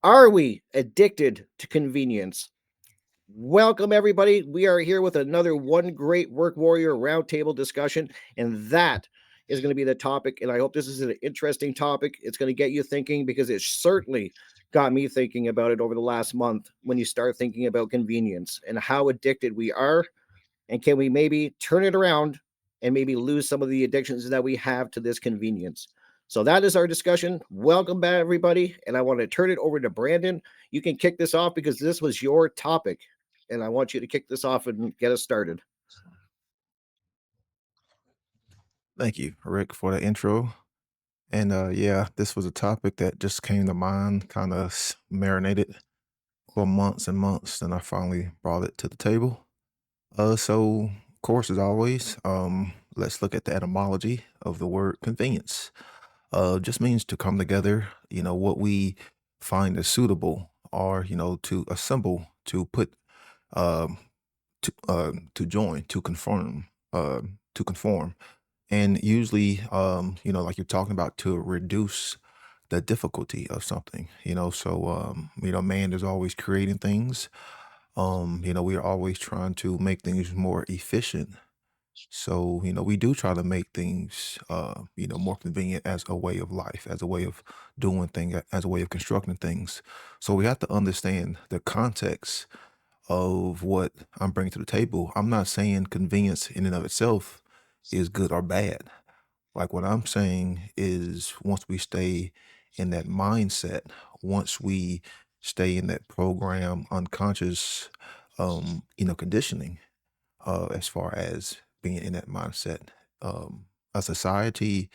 Are we addicted to convenience? Welcome, everybody. We are here with another One Great Work Warrior roundtable discussion, and that is going to be the topic. And I hope this is an interesting topic. It's going to get you thinking because it certainly got me thinking about it over the last month when you start thinking about convenience and how addicted we are. And can we maybe turn it around and maybe lose some of the addictions that we have to this convenience? So that is our discussion. Welcome back, everybody. And I want to turn it over to Brandon. You can kick this off because this was your topic. And I want you to kick this off and get us started. Thank you, Rick, for the intro. And yeah, this was a topic that just came to mind, kind of marinated for months and months, and I finally brought it to the table. So of course, as always, let's look at the etymology of the word convenience. Just means to come together, what we find is suitable, or to assemble, to put, um, to join, to conform. And usually, like you're talking about, to reduce the difficulty of something, man is always creating things. We are always trying to make things more efficient. So, we do try to make things, more convenient as a way of life, as a way of doing things, as a way of constructing things. So we have to understand the context of what I'm bringing to the table. I'm not saying convenience in and of itself is good or bad. Like what I'm saying is once we stay in that mindset, once we stay in that program unconscious conditioning, as far as being in that mindset. A society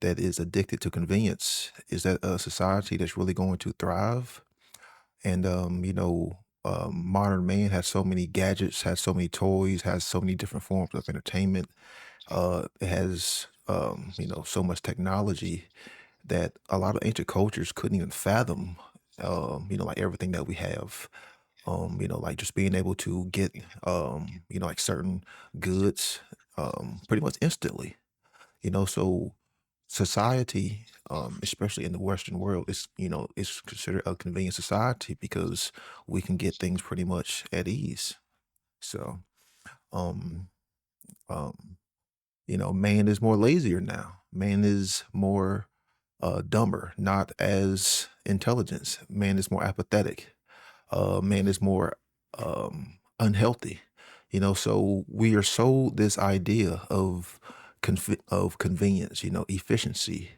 that is addicted to convenience, is that a society that's really going to thrive? And modern man has so many gadgets, has so many toys, has so many different forms of entertainment. It has so much technology that a lot of ancient cultures couldn't even fathom. Like everything that we have. Like just being able to get like certain goods pretty much instantly. So society, especially in the Western world, is considered a convenient society because we can get things pretty much at ease. So, um, um, man is more lazier now. Man is more dumber, not as intelligence. Man is more apathetic. Man is more unhealthy. So we are sold this idea of convenience, efficiency,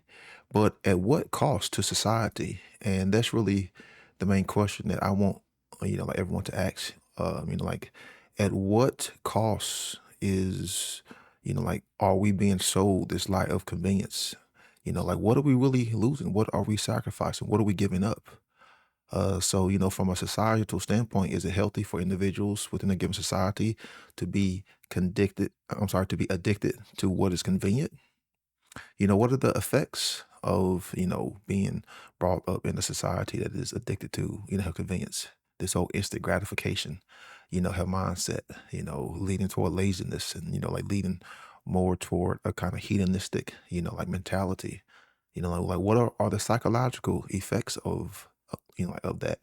but at what cost to society? And that's really the main question that I want, like everyone to ask. Like, at what cost is, like, are we being sold this lie of convenience? Like, what are we really losing? What are we sacrificing? What are we giving up? So, from a societal standpoint, is it healthy for individuals within a given society to be to be addicted to what is convenient? What are the effects of, being brought up in a society that is addicted to, her convenience, this whole instant gratification, her mindset, leading toward laziness and, like leading more toward a kind of hedonistic, like mentality, like what are the psychological effects of, like of that?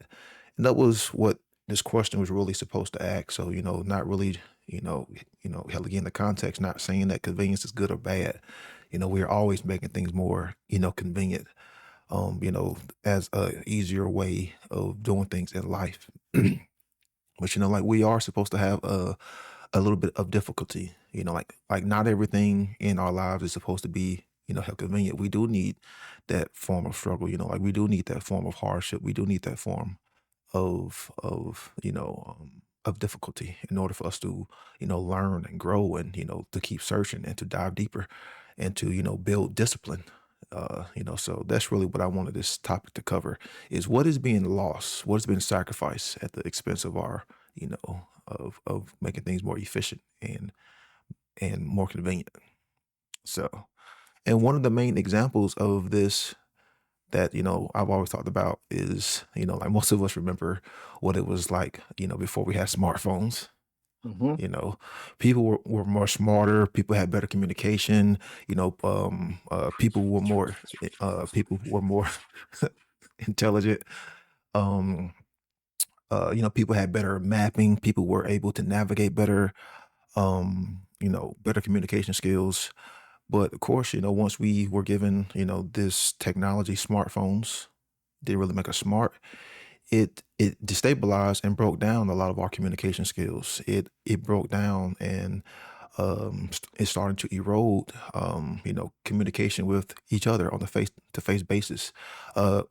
And that was what this question was really supposed to ask. So, not really, hell again, the context, not saying that convenience is good or bad. We're always making things more, convenient, as a easier way of doing things in life. But like we are supposed to have a little bit of difficulty, like not everything in our lives is supposed to be, how convenient. We do need that form of struggle, like we do need that form of hardship. We do need that form of difficulty in order for us to, learn and grow and, to keep searching and to dive deeper and to, build discipline. So that's really what I wanted this topic to cover is what is being lost, what has been sacrificed at the expense of our, of making things more efficient and more convenient. So, and one of the main examples of this that, I've always talked about is, like most of us remember what it was like, before we had smartphones. Mm-hmm. You know, people were more smarter, people had better communication, people were more intelligent. Um, people had better mapping. People were able to navigate better. Better communication skills. But of course, once we were given, this technology, smartphones didn't really make us smart. It destabilized and broke down a lot of our communication skills. It broke down and it's starting to erode communication with each other on the face to face basis.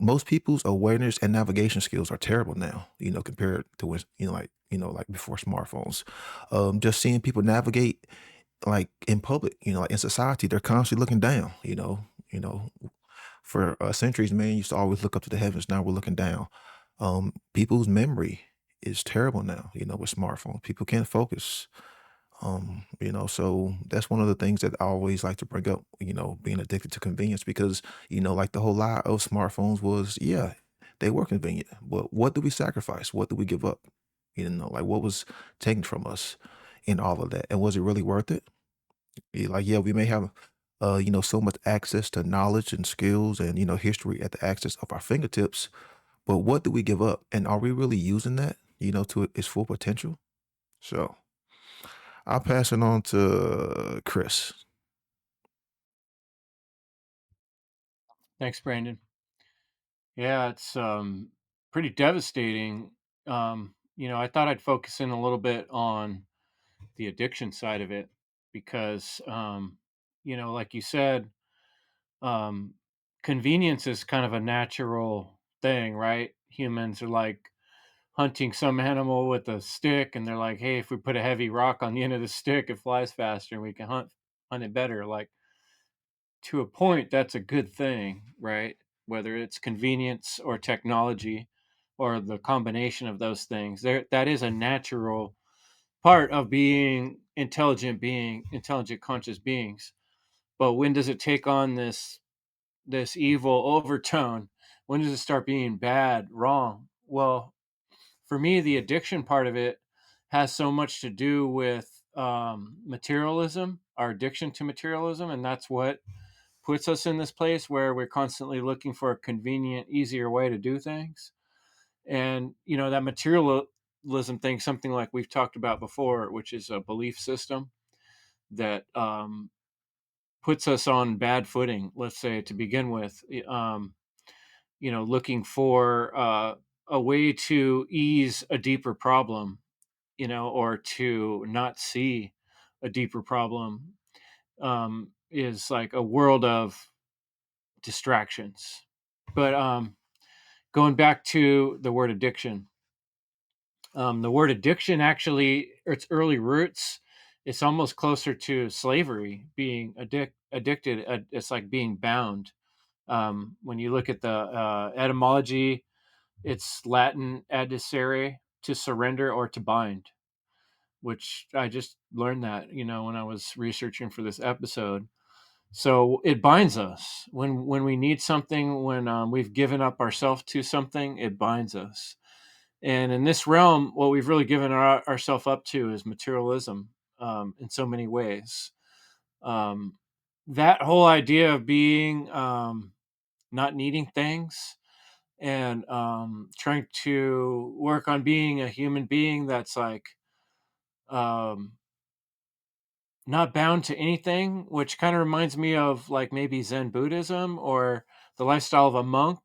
Most people's awareness and navigation skills are terrible now, compared to when like before smartphones. Just seeing people navigate like in public, like in society, they're constantly looking down. For centuries, man used to always look up to the heavens. Now we're looking down. People's memory is terrible now. With smartphones, people can't focus. So that's one of the things that I always like to bring up. Being addicted to convenience because like the whole lie of smartphones was, yeah, they were convenient, but what do we sacrifice? What do we give up? Like what was taken from us in all of that, and was it really worth it? Like, yeah, we may have, so much access to knowledge and skills and, history at the access of our fingertips, but what do we give up? And are we really using that, to its full potential? So I'll pass it on to Chris. Thanks, Brandon. Yeah, it's pretty devastating. I thought I'd focus in a little bit on the addiction side of it because like you said, um convenience is kind of a natural thing, right? Humans are like hunting some animal with a stick and they're like, "Hey, if we put a heavy rock on the end of the stick, it flies faster and we can hunt it better." Like, to a point, that's a good thing, right? Whether it's convenience or technology or the combination of those things, that is a natural part of being intelligent conscious beings. But when does it take on this evil overtone? When does it start being bad, wrong? Well, for me, the addiction part of it has so much to do with materialism, our addiction to materialism, and that's what puts us in this place where we're constantly looking for a convenient, easier way to do things. And that materialism thing, something like we've talked about before, which is a belief system that puts us on bad footing, let's say, to begin with. Looking for a way to ease a deeper problem, or to not see a deeper problem, is like a world of distractions. But going back to the word addiction, the word addiction actually, its early roots, it's almost closer to slavery, being addicted. It's like being bound. When you look at the etymology, it's Latin adicere, to surrender or to bind, which I just learned that, when I was researching for this episode. So it binds us when we need something, when we've given up ourselves to something, it binds us. And in this realm, what we've really given ourselves up to is materialism, in so many ways. Um, that whole idea of being, not needing things, and trying to work on being a human being that's like, um, not bound to anything, which kind of reminds me of like maybe Zen Buddhism or the lifestyle of a monk,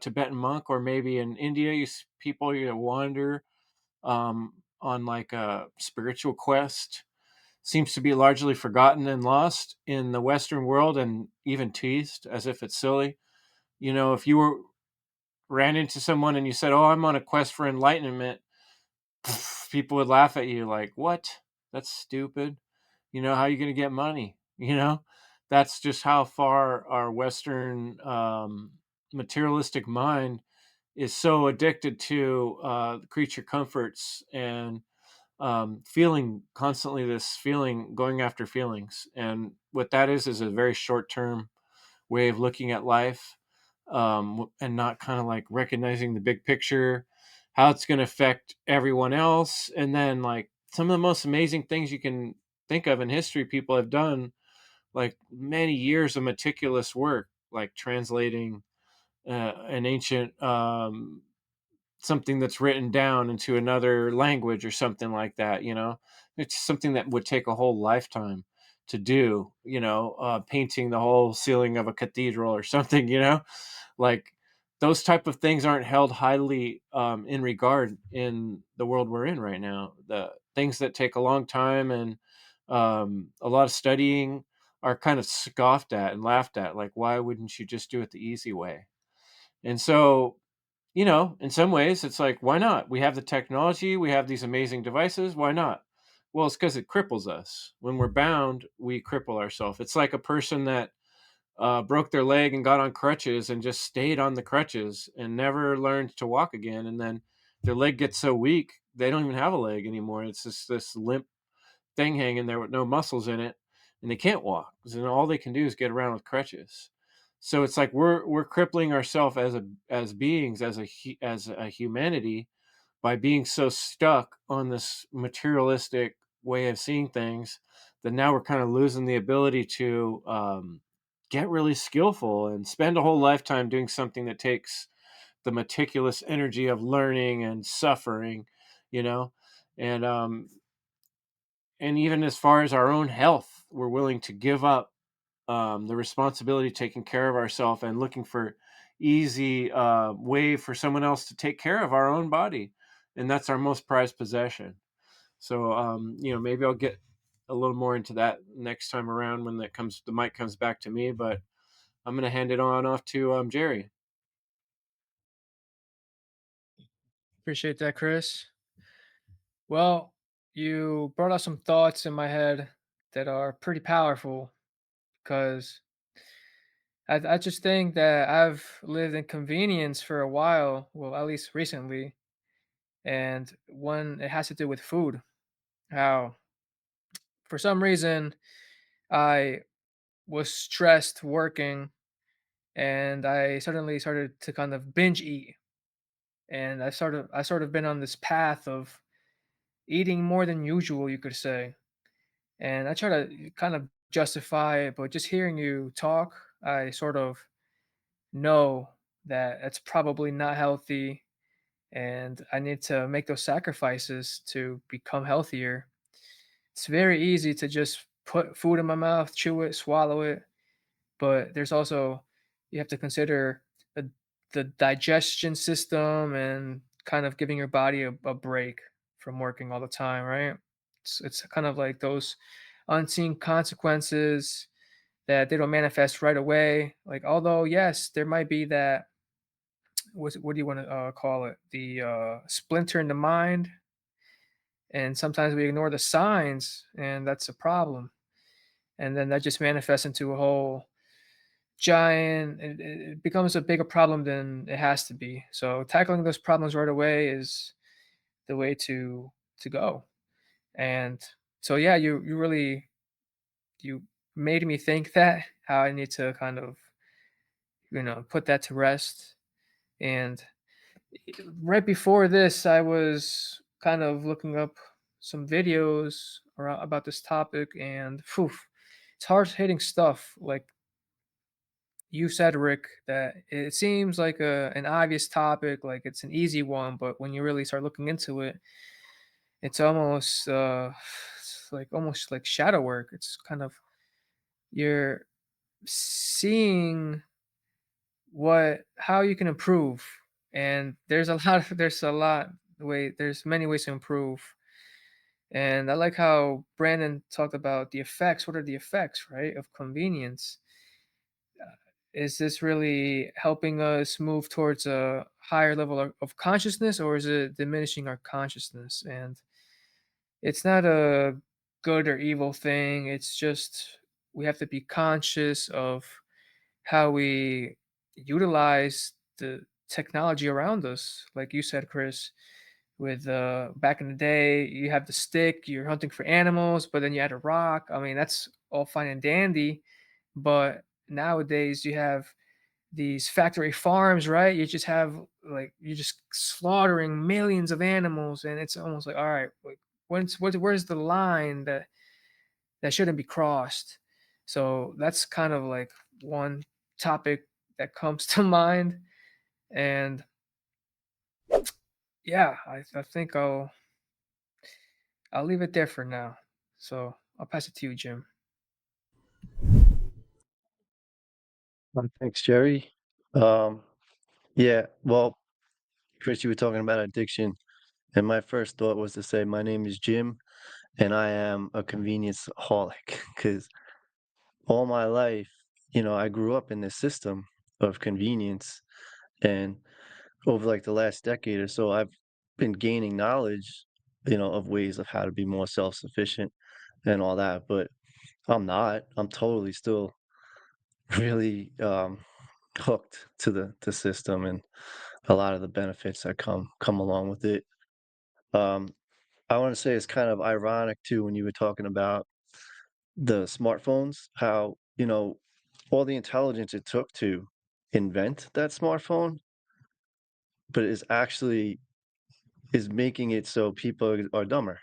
Tibetan monk, or maybe in India, people wander on like a spiritual quest. Seems to be largely forgotten and lost in the Western world, and even teased as if it's silly. If you ran into someone and you said, "Oh, I'm on a quest for enlightenment," people would laugh at you like, "What? That's stupid. How are you going to get money?" That's just how far our Western materialistic mind is so addicted to creature comforts and feeling constantly, this feeling, going after feelings. And what that is a very short term way of looking at life, and not kind of like recognizing the big picture, how it's going to affect everyone else. And then, like, some of the most amazing things you can think of in history, people have done like many years of meticulous work, like translating an ancient something that's written down into another language or something like that, you know? It's something that would take a whole lifetime to do, painting the whole ceiling of a cathedral or something, you know? Like those type of things aren't held highly in regard in the world we're in right now. The things that take a long time and a lot of studying are kind of scoffed at and laughed at. Like, why wouldn't you just do it the easy way? And so, in some ways, it's like, why not? We have the technology, we have these amazing devices. Why not? Well, it's because it cripples us. When we're bound, we cripple ourselves. It's like a person that broke their leg and got on crutches and just stayed on the crutches and never learned to walk again. And then their leg gets so weak, they don't even have a leg anymore. It's just this limp thing hanging there with no muscles in it, and they can't walk. And all they can do is get around with crutches. So it's like we're crippling ourselves as beings, as a humanity, by being so stuck on this materialistic way of seeing things that now we're kind of losing the ability to get really skillful and spend a whole lifetime doing something that takes the meticulous energy of learning and suffering, you know, and even as far as our own health, we're willing to give up the responsibility of taking care of ourselves and looking for easy way for someone else to take care of our own body, and that's our most prized possession. So maybe I'll get a little more into that next time around when the mic comes back to me. But I'm going to hand it on off to Jerry. Appreciate that, Chris. Well, you brought up some thoughts in my head that are pretty powerful because I just think that I've lived in convenience for a while, well, at least recently, and one it has to do with food. How for some reason I was stressed working and I suddenly started to kind of binge eat. And I sort of been on this path of eating more than usual, you could say. And I try to kind of justify it, but just hearing you talk, I sort of know that it's probably not healthy and I need to make those sacrifices to become healthier. It's very easy to just put food in my mouth, chew it, swallow it, but there's also you have to consider the, the digestion system and kind of giving your body a break from working all the time, right? It's kind of like those unseen consequences that they don't manifest right away. Like, although yes, there might be that what do you want to call it? The splinter in the mind, and sometimes we ignore the signs, and that's a problem. And then that just manifests into a whole giant. It becomes a bigger problem than it has to be. So tackling those problems right away is the way to go. And so yeah, you really you made me think that how I need to kind of put that to rest. And right before this, I was kind of looking up some videos about this topic, and phew, it's hard hitting stuff. Like you said, Rick, that it seems like an obvious topic, like it's an easy one, but when you really start looking into it, it's almost almost like shadow work. It's kind of you're seeing what how you can improve, and there's many ways to improve. And I like how Brandon talked about the effects. What are the effects, right, of convenience? Is this really helping us move towards a higher level of consciousness, or is it diminishing our consciousness? And it's not a good or evil thing. It's just we have to be conscious of how we utilize the technology around us. Like you said, Chris, with back in the day, you have the stick, you're hunting for animals, but then you had a rock. I mean, that's all fine and dandy, but nowadays you have these factory farms, right? You just have like you're just slaughtering millions of animals, and it's almost like, all right, like where's the line that shouldn't be crossed? So that's kind of like one topic that comes to mind. And yeah, I think I'll leave it there for now. So I'll pass it to you, Jim. Thanks, Jerry. Um, yeah, well, Chris, you were talking about addiction, and my first thought was to say, my name is Jim, and I am a convenience holic because all my life, I grew up in this system of convenience, and over like the last decade or so, I've been gaining knowledge, of ways of how to be more self-sufficient and all that, but I'm not. I'm totally still really hooked to the system and a lot of the benefits that come along with it. Um, I want to say it's kind of ironic too when you were talking about the smartphones, how all the intelligence it took to invent that smartphone, but is making it so people are dumber.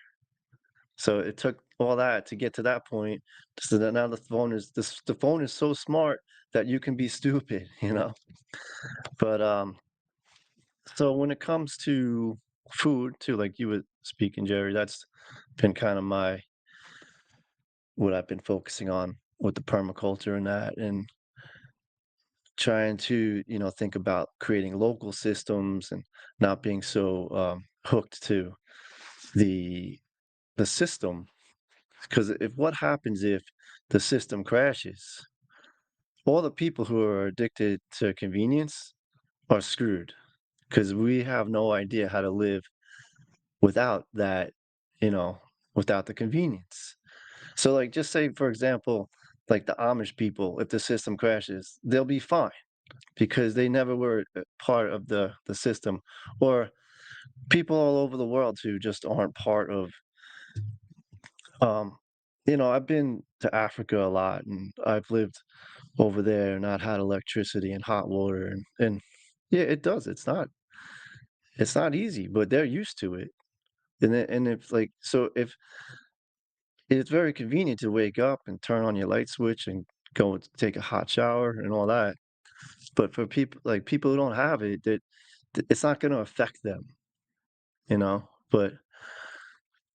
So it took all that to get to that point. So that now the phone is so smart that you can be stupid, you know. But so when it comes to food too, like you were speaking, Jerry, that's been kind of my what I've been focusing on with the permaculture and that, and trying to, think about creating local systems and not being so hooked to the the system. Because if what happens if the system crashes, all the people who are addicted to convenience are screwed because we have no idea how to live without that, you know, without the convenience. So, like, just say, for example, like the Amish people, if the system crashes, they'll be fine because they never were part of the system, or people all over the world who just aren't part of. Um, I've been to Africa a lot, and I've lived over there, and not had electricity and hot water, and yeah, it does. It's not easy, but they're used to it. And if like so if it's very convenient to wake up and turn on your light switch and go and take a hot shower and all that. But for people who don't have it, it's not going to affect them, you know. But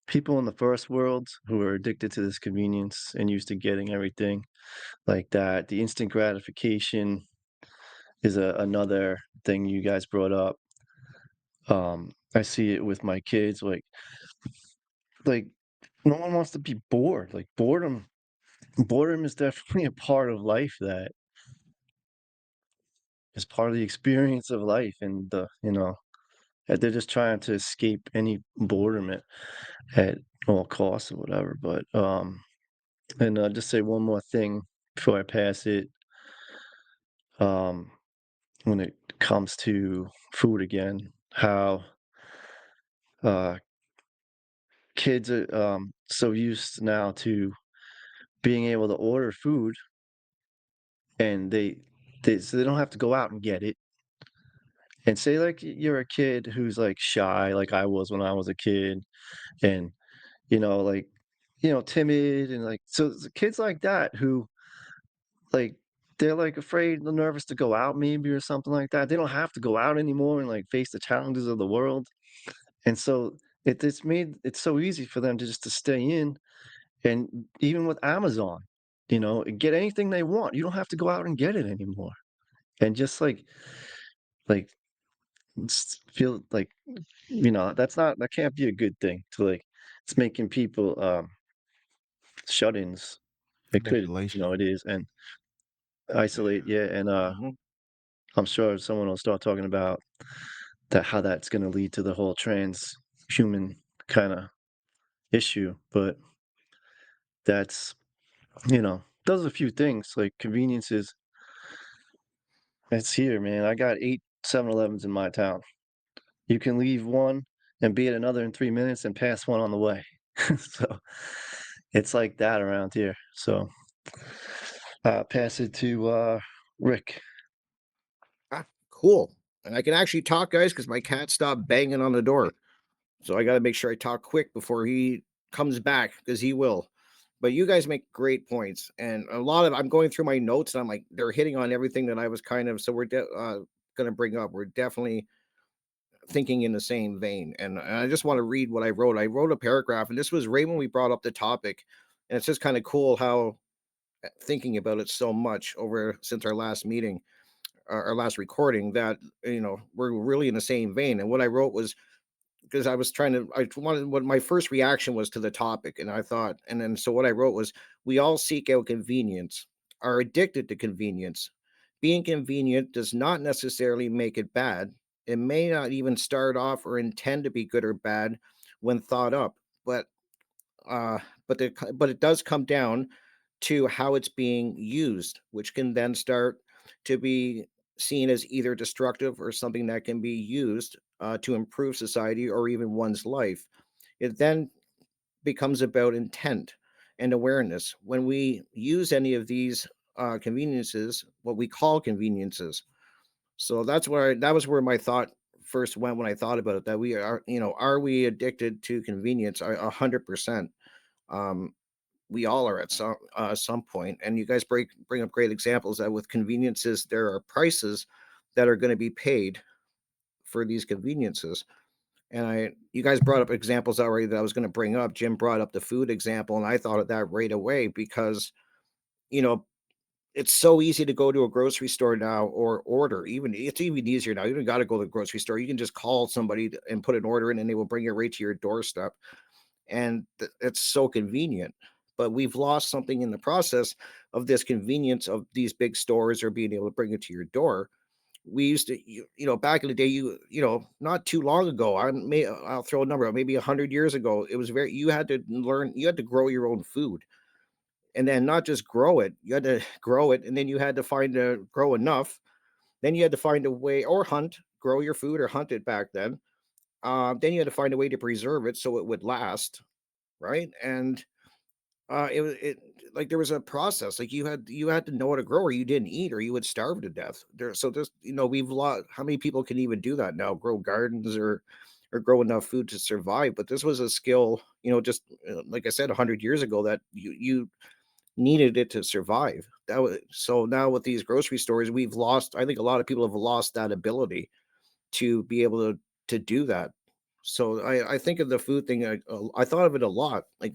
people in the first world who are addicted to this convenience and used to getting everything like that, the instant gratification is another thing you guys brought up. I see it with my kids, like no one wants to be bored. Like boredom is definitely a part of life that is part of the experience of life, and they're just trying to escape any boredom at all costs or whatever. But and just say one more thing before I pass it. Um, when it comes to food again, how uh, kids are so used now to being able to order food, and they don't have to go out and get it. And say like you're a kid who's like shy, like I was when I was a kid, and like timid, and like so kids like that who like they're like afraid or nervous to go out maybe or something like that. They don't have to go out anymore and like face the challenges of the world. And so it's made it so easy for them to just to stay in. And even with Amazon, get anything they want. You don't have to go out and get it anymore. And just like feel like that can't be a good thing to like it's making people shut-ins. It could, Manipulation. it is, and isolate, yeah, and Mhm. I'm sure someone will start talking about that how that's going to lead to the whole transhuman kind of issue, but that's does a few things like conveniences. It's here, man. I got 8 7-Elevens in my town. You can leave one and be at another in 3 minutes and pass one on the way. So it's like that around here. So pass it to Rick. Ah, cool. And I can actually talk, guys, because my cat stopped banging on the door. So I got to make sure I talk quick before he comes back, because he will. But you guys make great points, and a lot of I'm going through my notes, and I'm like they're hitting on everything that I was kind of. So we're going to bring up. We're definitely thinking in the same vein. And I just want to read what I wrote. I wrote a paragraph, and this was right when we brought up the topic. And it's just kind of cool how thinking about it so much over since our last meeting, our last recording, that we're really in the same vein. And what I wrote was, because I wanted, what my first reaction was to the topic, and I thought, and then so what I wrote was, we all seek out convenience, are addicted to convenience. Being convenient does not necessarily make it bad. It may not even start off or intend to be good or bad when thought up, but uh, but it does come down to how it's being used, which can then start to be seen as either destructive or something that can be used to improve society or even one's life. It then becomes about intent and awareness. When we use any of these conveniences, what we call conveniences. So that was where my thought first went when I thought about it. That we are, are we addicted to convenience? 100%. Um, we all are at some point, and you guys bring up great examples that with conveniences there are prices that are going to be paid for these conveniences. And you guys brought up examples already that I was going to bring up. Jim brought up the food example, and I thought of that right away because you know it's so easy to go to a grocery store now or order. Even it's even easier now. You don't got to go to the grocery store. You can just call somebody and put an order in, and they will bring it right to your doorstep. And it's so convenient. But we've lost something in the process of this convenience of these big stores or being able to bring it to your door. We used to, back in the day, not too long ago, I'll throw a number out, maybe 100 years ago, it was you had to grow your own food, and then not just grow it, you had to grow it, and then you had to grow enough, then you had to find a way, or grow your food or hunt it back then. Then you had to find a way to preserve it so it would last, right? And it like there was a process. Like you had to know how to grow, or you didn't eat, or you would starve to death. So there's we've lost. How many people can even do that now? Grow gardens or grow enough food to survive. But this was a skill, just like I said, 100 years ago, that you needed it to survive. That was so now with these grocery stores, we've lost. I think a lot of people have lost that ability to be able to do that. So I think of the food thing. I thought of it a lot. Like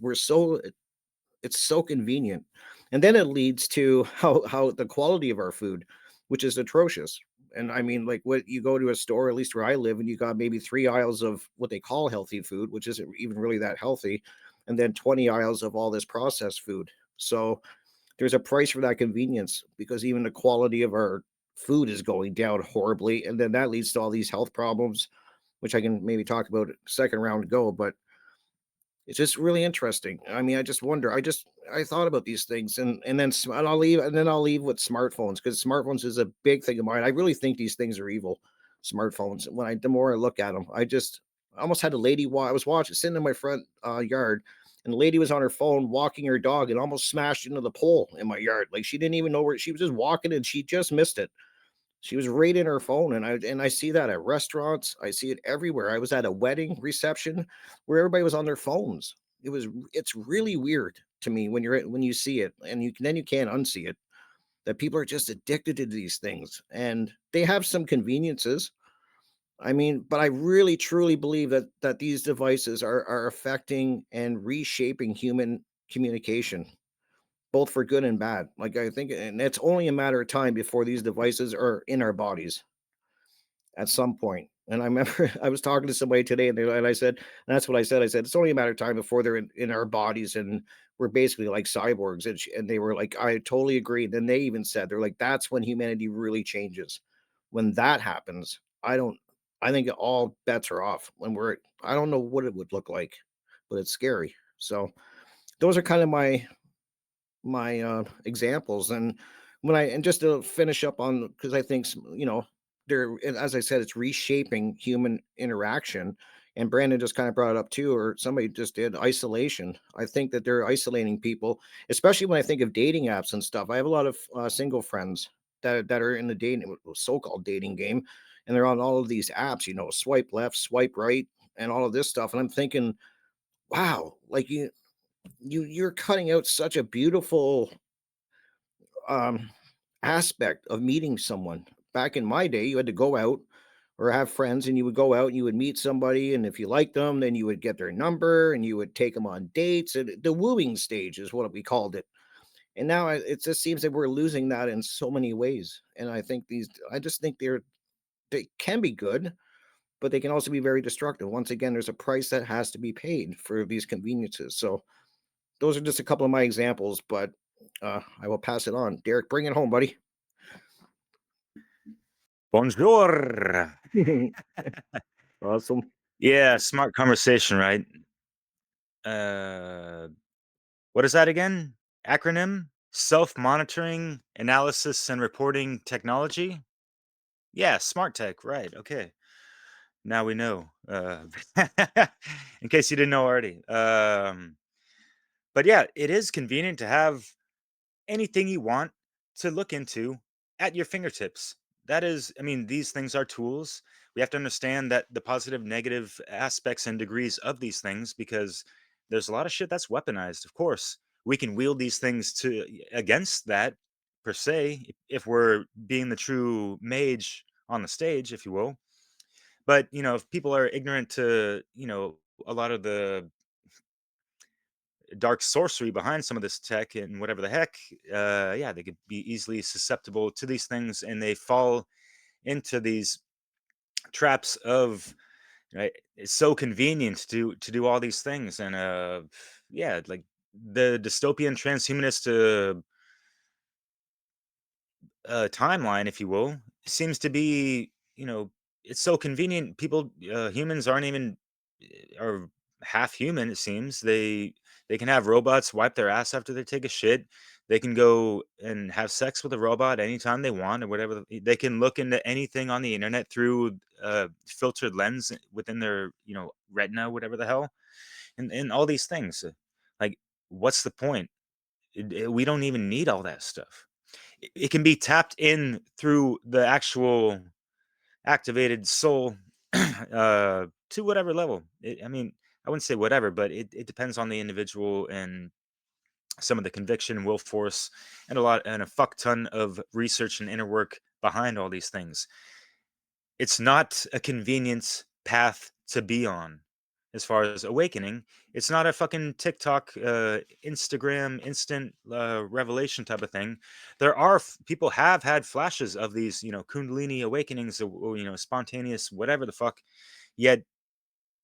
it's so convenient. And then it leads to how the quality of our food, which is atrocious. And I mean, like, what you go to a store, at least where I live, and you got maybe 3 aisles of what they call healthy food, which isn't even really that healthy, and then 20 aisles of all this processed food. So there's a price for that convenience, because even the quality of our food is going down horribly. And then that leads to all these health problems, which I can maybe talk about second round go. But it's just really interesting. I mean, I just wonder. I thought about these things, and I'll leave with smartphones, because smartphones is a big thing of mine. I really think these things are evil. Smartphones. The more I look at them, I almost had a lady. I was watching, sitting in my front yard, and the lady was on her phone walking her dog and almost smashed into the pole in my yard. Like, she didn't even know where she was, just walking, and she just missed it. She was right in her phone, and I see that at restaurants. I see it everywhere. I was at a wedding reception where everybody was on their phones. It's really weird to me when you see it, and you can't unsee it, that people are just addicted to these things, and they have some conveniences. I mean, but I really truly believe that these devices are affecting and reshaping human communication, both for good and bad. Like, I think, and it's only a matter of time before these devices are in our bodies at some point. And I remember I was talking to somebody today, and I said, and that's what I said. I said, it's only a matter of time before they're in our bodies, and we're basically like cyborgs. And they were like, I totally agree. And then they even said, they're like, that's when humanity really changes. When that happens, I think all bets are off. I don't know what it would look like, but it's scary. So those are kind of my examples. And just to finish up on, because I think there, and as I said, it's reshaping human interaction. And Brandon just kind of brought it up too, or somebody just did, isolation. I think that they're isolating people, especially when I think of dating apps and stuff. I have a lot of single friends that are in the dating, so-called dating game, and they're on all of these apps, swipe left, swipe right, and all of this stuff. And I'm thinking, wow, like, you're cutting out such a beautiful um, aspect of meeting someone. Back in my day, you had to go out, or have friends, and you would go out and you would meet somebody, and if you liked them, then you would get their number and you would take them on dates. And the wooing stage is what we called it. And now it just seems that we're losing that in so many ways. And I just think they can be good, but they can also be very destructive. Once again, there's a price that has to be paid for these conveniences. So those are just a couple of my examples, but I will pass it on. Derek, bring it home, buddy. Bonjour. Awesome. Yeah, smart conversation, right? Uh, what is that again? Acronym? Self-monitoring, analysis, and reporting technology? Yeah, smart tech, right. Okay. Now we know. In case you didn't know already. But yeah, it is convenient to have anything you want to look into at your fingertips. That is, I mean, these things are tools. We have to understand that the positive, negative aspects and degrees of these things, because there's a lot of shit that's weaponized. Of course, we can wield these things to against that per se, if we're being the true mage on the stage, if you will. But if people are ignorant to a lot of the dark sorcery behind some of this tech and whatever the heck, yeah, they could be easily susceptible to these things, and they fall into these traps of, right, it's so convenient to do all these things. And yeah, like the dystopian transhumanist timeline, if you will, seems to be, it's so convenient. People, humans aren't even are half human. It seems they can have robots wipe their ass after they take a shit. They can go and have sex with a robot anytime they want, or whatever. They can look into anything on the internet through a filtered lens within their, retina, whatever the hell, and all these things. Like, what's the point? We don't even need all that stuff. It can be tapped in through the actual activated soul, to whatever level. I mean, I wouldn't say whatever, but it depends on the individual and some of the conviction, will force, and a fuck ton of research and inner work behind all these things. It's not a convenience path to be on. As far as awakening, it's not a fucking TikTok, Instagram instant revelation type of thing. There are people have had flashes of these, kundalini awakenings, or, spontaneous whatever the fuck. Yet,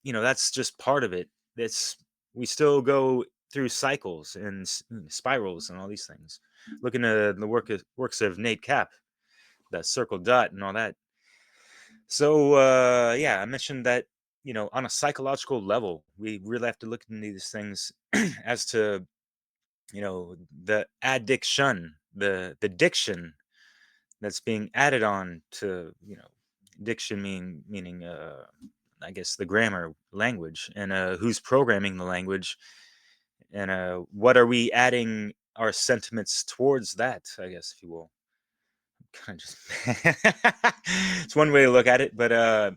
that's just part of it. It's We still go through cycles and spirals and all these things. Looking at the works of Nate Cap, that circle dot and all that. So yeah, I mentioned that, on a psychological level, we really have to look into these things as to, the addiction, the diction that's being added on to, diction meaning I guess the grammar language, and who's programming the language, and what are we adding our sentiments towards that, I guess, if you will. Kind of just it's one way to look at it. But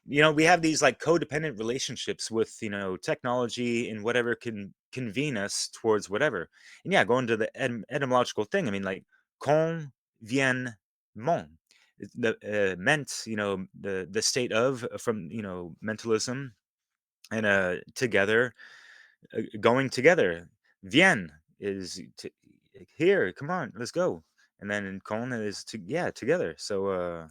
we have these like codependent relationships with, technology and whatever can convene us towards whatever. And yeah, going to the etymological thing, I mean, like conviennement, the meant, the state of, from, mentalism, and together, going together. Vien is here, come on, let's go. And then in con is yeah, together. So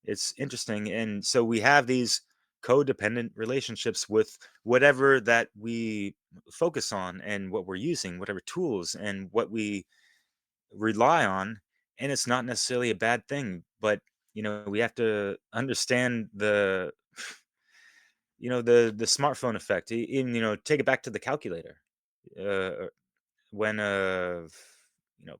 it's interesting. And so we have these codependent relationships with whatever that we focus on, and what we're using, whatever tools and what we rely on. And it's not necessarily a bad thing, but we have to understand the the smartphone effect. In take it back to the calculator. When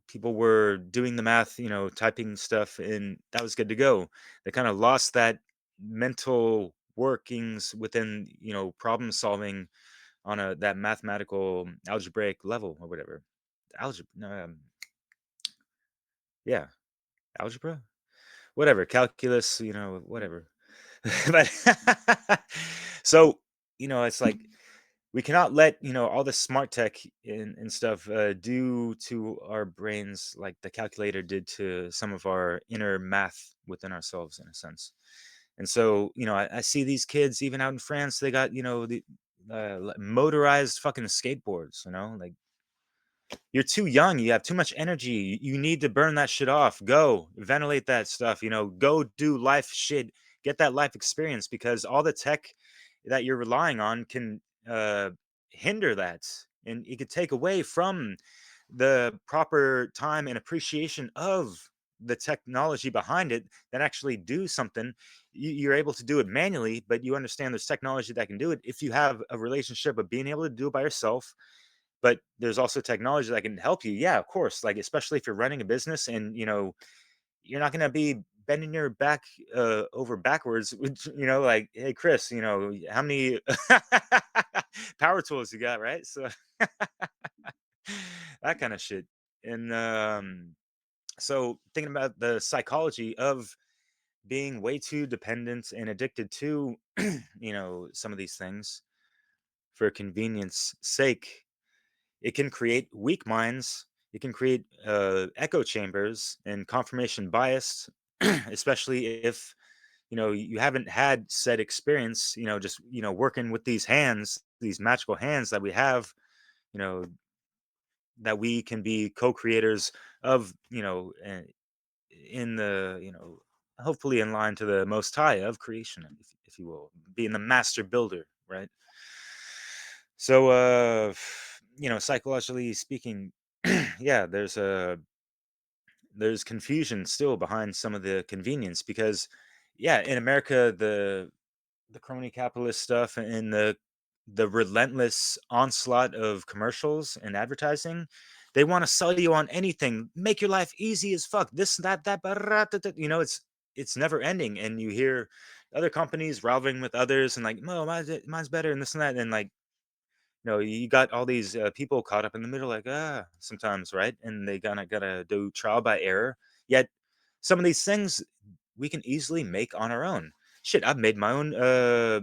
people were doing the math, typing stuff, and that was good to go. They kind of lost that mental workings within, problem solving on a that mathematical algebraic level, or whatever. Algebra, yeah, algebra, whatever, calculus, whatever. But so, it's like, we cannot let, all the smart tech and stuff do to our brains like the calculator did to some of our inner math within ourselves, in a sense. And so, I see these kids even out in France, they got, the motorized fucking skateboards, like you're too young, you have too much energy, you need to burn that shit off, go ventilate that stuff, go do life shit, get that life experience, because all the tech that you're relying on can uh hinder that, and it could take away from the proper time and appreciation of the technology behind it that actually do something. You're able to do it manually, but you understand there's technology that can do it if you have a relationship of being able to do it by yourself. But there's also technology that can help you. Yeah, of course. Like, especially if you're running a business, and you're not going to be bending your back over backwards, which, like, hey Chris, how many power tools you got, right? So that kind of shit. And so thinking about the psychology of being way too dependent and addicted to some of these things for convenience sake, it can create weak minds. It can create echo chambers and confirmation bias, especially if you haven't had said experience. Just working with these hands, these magical hands that we have. You know that we can be co-creators of. In the hopefully in line to the Most High of creation, if you will, being the master builder, right? So, psychologically speaking, yeah, there's confusion still behind some of the convenience, because, yeah, in America, the crony capitalist stuff and the relentless onslaught of commercials and advertising, they want to sell you on anything, make your life easy as fuck, this, that, it's never ending, and you hear other companies rivaling with others, and like, no, mine's better, and this and that, and like, you got all these people caught up in the middle, like, sometimes, right? And they gotta do trial by error. Yet, some of these things we can easily make on our own. Shit, I've made my own uh,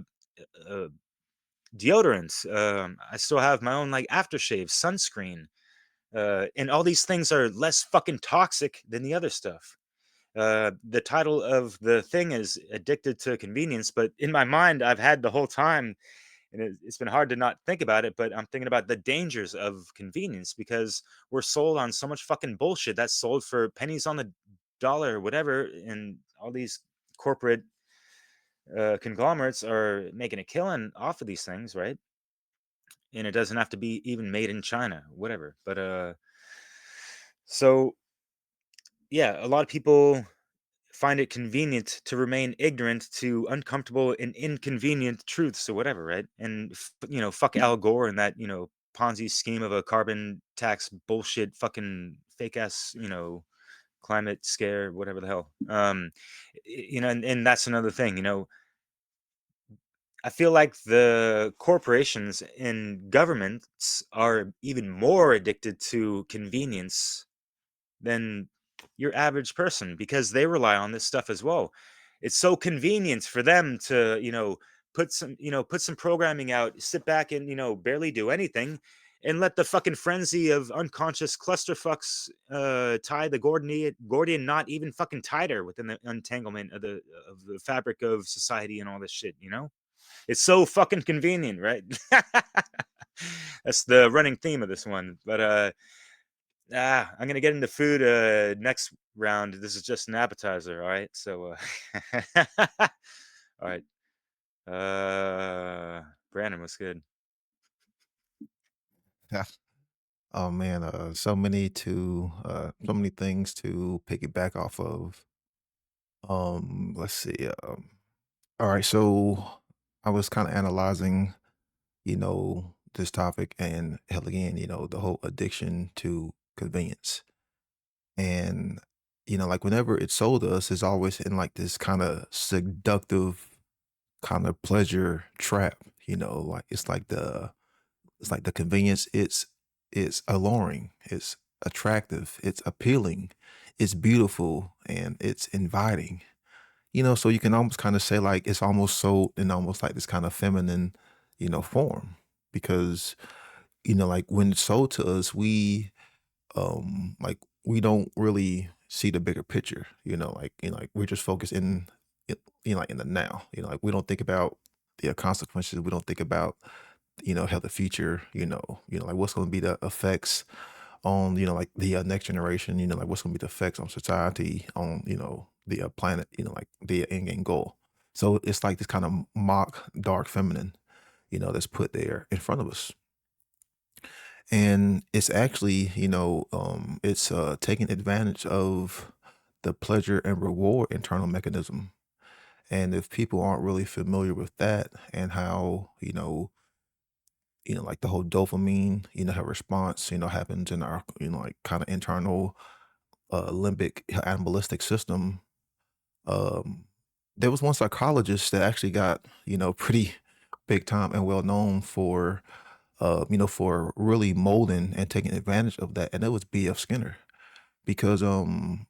deodorant. I still have my own like aftershave, sunscreen, and all these things are less fucking toxic than the other stuff. The title of the thing is "Addicted to Convenience," but in my mind, I've had the whole time, and it's been hard to not think about it, but I'm thinking about the dangers of convenience, because we're sold on so much fucking bullshit that's sold for pennies on the dollar or whatever, and all these corporate conglomerates are making a killing off of these things, right? And it doesn't have to be even made in China, whatever. But so yeah, a lot of people find it convenient to remain ignorant to uncomfortable and inconvenient truths or whatever, right? And fuck Al Gore and that Ponzi scheme of a carbon tax bullshit, fucking fake ass, climate scare, whatever the hell. And that's another thing. I feel like the corporations and governments are even more addicted to convenience than your average person, because they rely on this stuff as well. It's so convenient for them to, put some programming out, sit back and, barely do anything, and let the fucking frenzy of unconscious clusterfucks tie the Gordian knot even fucking tighter within the entanglement of the fabric of society and all this shit, It's so fucking convenient, right? That's the running theme of this one. But I'm gonna get into food next round. This is just an appetizer, all right? So all right. Brandon, what's good? Oh man, so many things to piggyback off of. Let's see. All right, so I was kind of analyzing, this topic, and hell again, the whole addiction to convenience. And like whenever it's sold to us, it's always in like this kind of seductive kind of pleasure trap, like it's like the convenience, it's alluring, it's attractive, it's appealing, it's beautiful, and it's inviting. So you can almost kind of say like it's almost sold in almost like this kind of feminine, form, because like when it's sold to us, like we don't really see the bigger picture, like we're just focused in like in the now. Like we don't think about the consequences. We don't think about how the future. Like what's going to be the effects on like the next generation. Like what's going to be the effects on society, on the planet. Like the end game goal. So it's like this kind of mock dark feminine, that's put there in front of us. And it's actually, it's taking advantage of the pleasure and reward internal mechanism. And if people aren't really familiar with that and how, like the whole dopamine, how response, happens in our, like kind of internal limbic animalistic system. Um, there was one psychologist that actually got, pretty big time and well known for really molding and taking advantage of that. And that was B.F. Skinner. Because when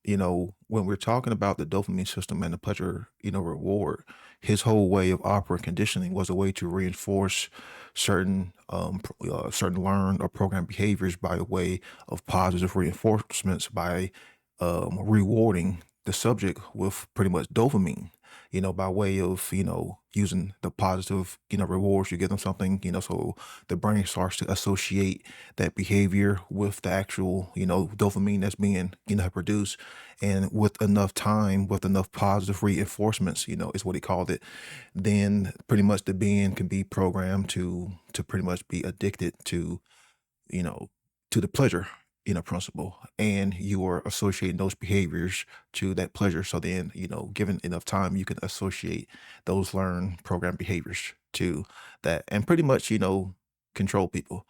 we're talking about the dopamine system and the pleasure, reward, his whole way of operating conditioning was a way to reinforce certain learned or programmed behaviors by way of positive reinforcements by rewarding the subject with pretty much dopamine, by way of, using the positive, rewards. You give them something, so the brain starts to associate that behavior with the actual, dopamine that's being, produced. And with enough time, with enough positive reinforcements, is what he called it, then pretty much the being can be programmed to pretty much be addicted you know, to the pleasure, principle. And you are associating those behaviors to that pleasure. So then, given enough time, you can associate those learned program behaviors to that and pretty much, control people.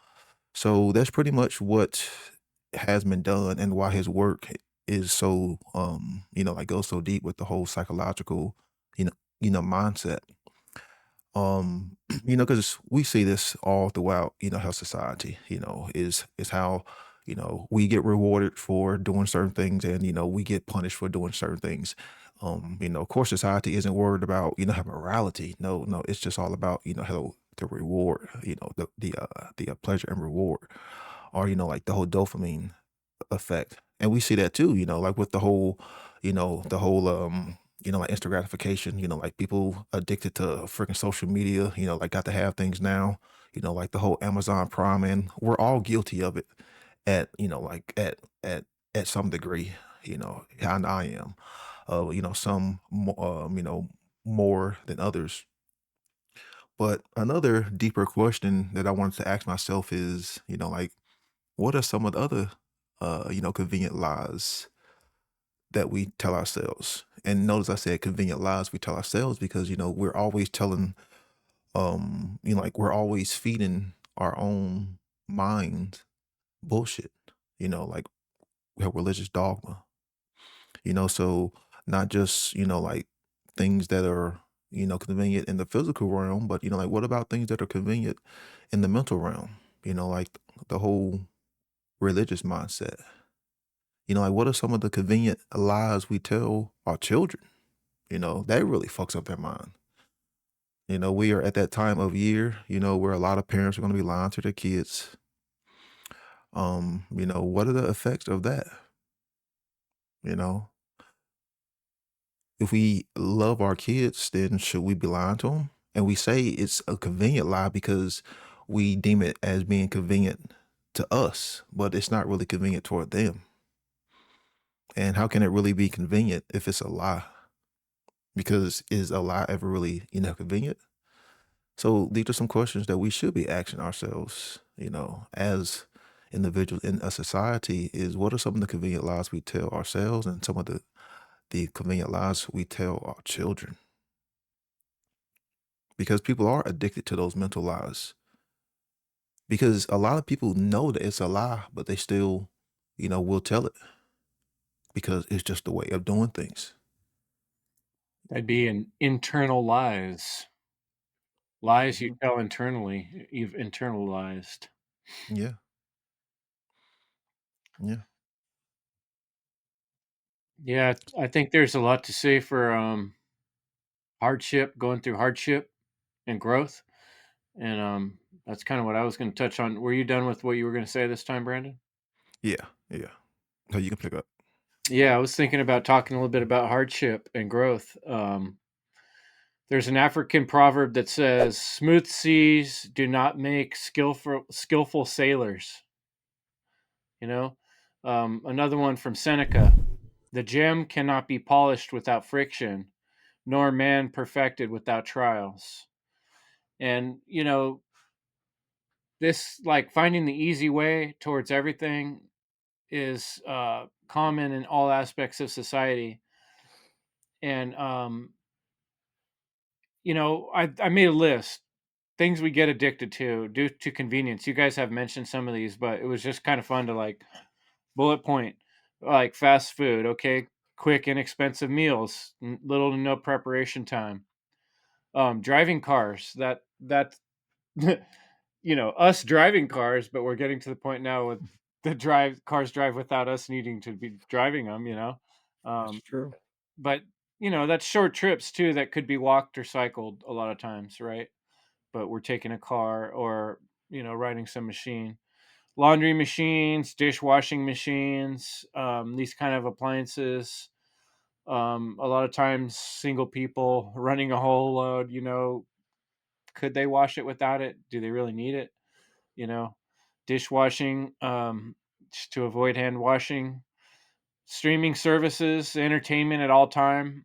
So that's pretty much what has been done and why his work is so like goes so deep with the whole psychological, you know, mindset. Because we see this all throughout, how society, is how, we get rewarded for doing certain things and, we get punished for doing certain things. Of course society isn't worried about, have morality. No, no, it's just all about, how the reward, the pleasure and reward, or, like the whole dopamine effect. And we see that too, like with the whole like instant gratification, like people addicted to freaking social media, like got to have things now, like the whole Amazon Prime, and we're all guilty of it at, like at some degree, and I am, some, more than others. But another deeper question that I wanted to ask myself is, like, what are some of the other, convenient lies that we tell ourselves? And notice I said convenient lies we tell ourselves because, we're always telling, like we're always feeding our own mind bullshit, like we have religious dogma, so not just, like things that are, convenient in the physical realm, but, like what about things that are convenient in the mental realm, like the whole religious mindset. Like what are some of the convenient lies we tell our children? That really fucks up their mind. We are at that time of year, where a lot of parents are going to be lying to their kids. What are the effects of that? You know, if we love our kids, then should we be lying to them? And we say it's a convenient lie because we deem it as being convenient to us, but it's not really convenient toward them. And how can it really be convenient if it's a lie? Because is a lie ever really, convenient? So these are some questions that we should be asking ourselves, as individuals in a society is what are some of the convenient lies we tell ourselves and some of the convenient lies we tell our children? Because people are addicted to those mental lies. Because a lot of people know that it's a lie, but they still, will tell it because it's just the way of doing things. That'd be an internal lies you Mhm. tell internally. You've internalized. Yeah. Yeah. Yeah, I think there's a lot to say for hardship, going through hardship and growth. And that's kind of what I was going to touch on. Were you done with what you were going to say this time, Brandon? Yeah. Yeah. So you can pick up. Yeah, I was thinking about talking a little bit about hardship and growth. There's an African proverb that says, "Smooth seas do not make skillful sailors." You know, another one from Seneca: "The gem cannot be polished without friction, nor man perfected without trials." And this, like, finding the easy way towards everything is common in all aspects of society. And I made a list, things we get addicted to due to convenience. You guys have mentioned some of these, but it was just kind of fun to, like, bullet point, like fast food. Okay, quick, inexpensive meals, little to no preparation time. Driving cars. That us driving cars, but we're getting to the point now with the drive cars drive without us needing to be driving them. That's Um, true. but that's short trips too that could be walked or cycled a lot of times, right? But we're taking a car or riding some machine. Laundry machines, dishwashing machines, these kind of appliances. A lot of times, single people running a whole load. Could they wash it without it? Do they really need it? You know, Dishwashing, just to avoid hand washing. Streaming services, entertainment at all time,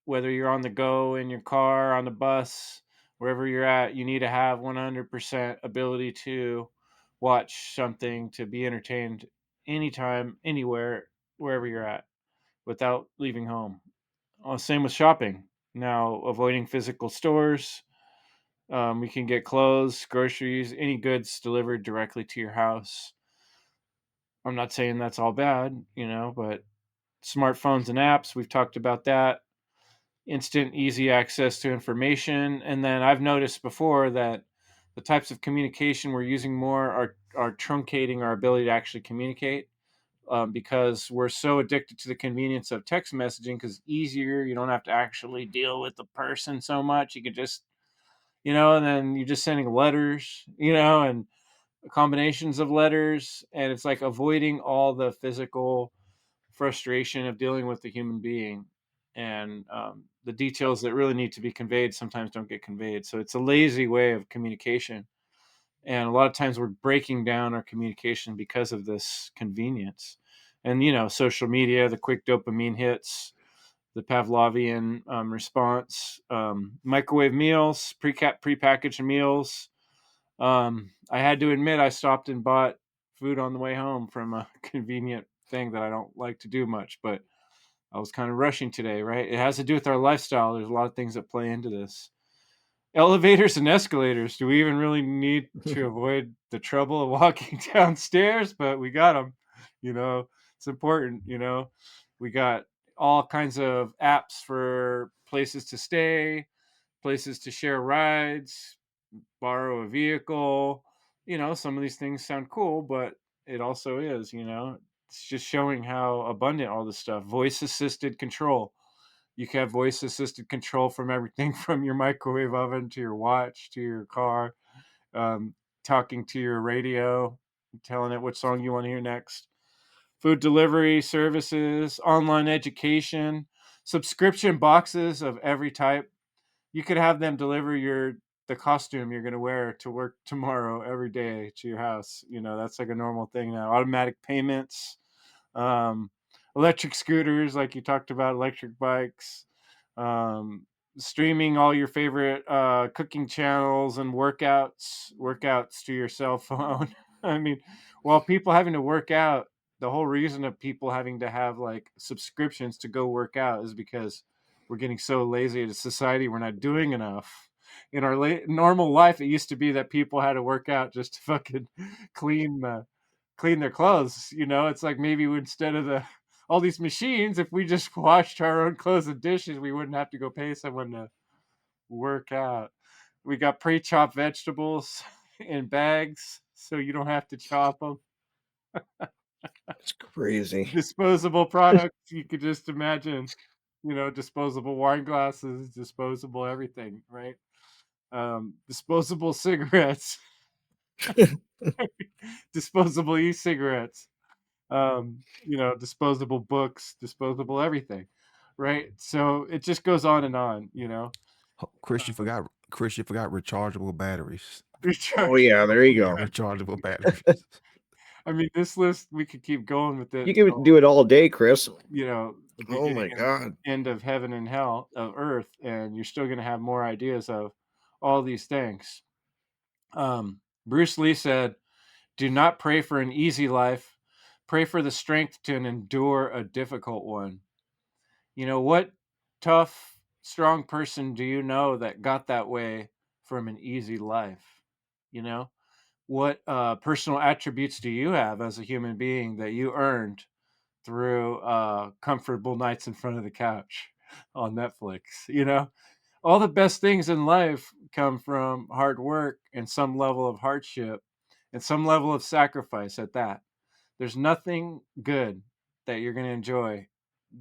whether you're on the go, in your car, on the bus, wherever you're at, you need to have 100% ability to watch something, to be entertained anytime, anywhere, wherever you're at, without leaving home. Same with shopping. Now, avoiding physical stores. We can get clothes, groceries, any goods delivered directly to your house. I'm not saying that's all bad, but smartphones and apps, we've talked about that. Instant, easy access to information. And then I've noticed before that the types of communication we're using more are truncating our ability to actually communicate, because we're so addicted to the convenience of text messaging because easier. You don't have to actually deal with the person so much. You could just, and then you're just sending letters, and combinations of letters. And it's like avoiding all the physical frustration of dealing with the human being, and the details that really need to be conveyed sometimes don't get conveyed. So it's a lazy way of communication, and a lot of times we're breaking down our communication because of this convenience. And social media, the quick dopamine hits, the Pavlovian response, microwave meals, prepackaged meals. I had to admit, I stopped and bought food on the way home from a convenient thing that I don't like to do much, but I was kind of rushing today, right? It has to do with our lifestyle. There's a lot of things that play into this. Elevators and escalators. Do we even really need to avoid the trouble of walking downstairs? But we got them. It's important. We got all kinds of apps for places to stay, places to share rides, borrow a vehicle. Some of these things sound cool, but it also is, it's just showing how abundant all this stuff. Voice assisted control. You can have voice assisted control from everything from your microwave oven to your watch to your car, um, talking to your radio, telling it what song you want to hear next. Food delivery services, online education, subscription boxes of every type. You could have them deliver the costume you're going to wear to work tomorrow every day to your house. That's like a normal thing now. Automatic payments, um, electric scooters, like you talked about, electric bikes, um, streaming all your favorite cooking channels and workouts to your cell phone. I mean, while people having to work out, the whole reason of people having to have like subscriptions to go work out is because we're getting so lazy as a society. We're not doing enough. In our normal life, it used to be that people had to work out just to fucking clean clean their clothes. It's like maybe instead of the all these machines, if we just washed our own clothes and dishes, we wouldn't have to go pay someone to work out. We got pre-chopped vegetables in bags, so you don't have to chop them. It's crazy. Disposable products, you could just imagine, disposable wine glasses, disposable everything, right? Disposable cigarettes, disposable e-cigarettes, disposable books, disposable everything, right? So it just goes on and on. Chris, you forgot. Chris, you forgot rechargeable batteries. Oh yeah, there you go. Rechargeable batteries. I mean, this list, we could keep going with it You until, can do it all day, Chris. the Oh beginning my and God. end of heaven and hell of earth, and you're still going to have more ideas of all these things. Bruce Lee said, "Do not pray for an easy life. Pray for the strength to endure a difficult one." What tough, strong person do you know that got that way from an easy life? You know, what personal attributes do you have as a human being that you earned through comfortable nights in front of the couch on Netflix? All the best things in life come from hard work and some level of hardship and some level of sacrifice at that. There's nothing good that you're going to enjoy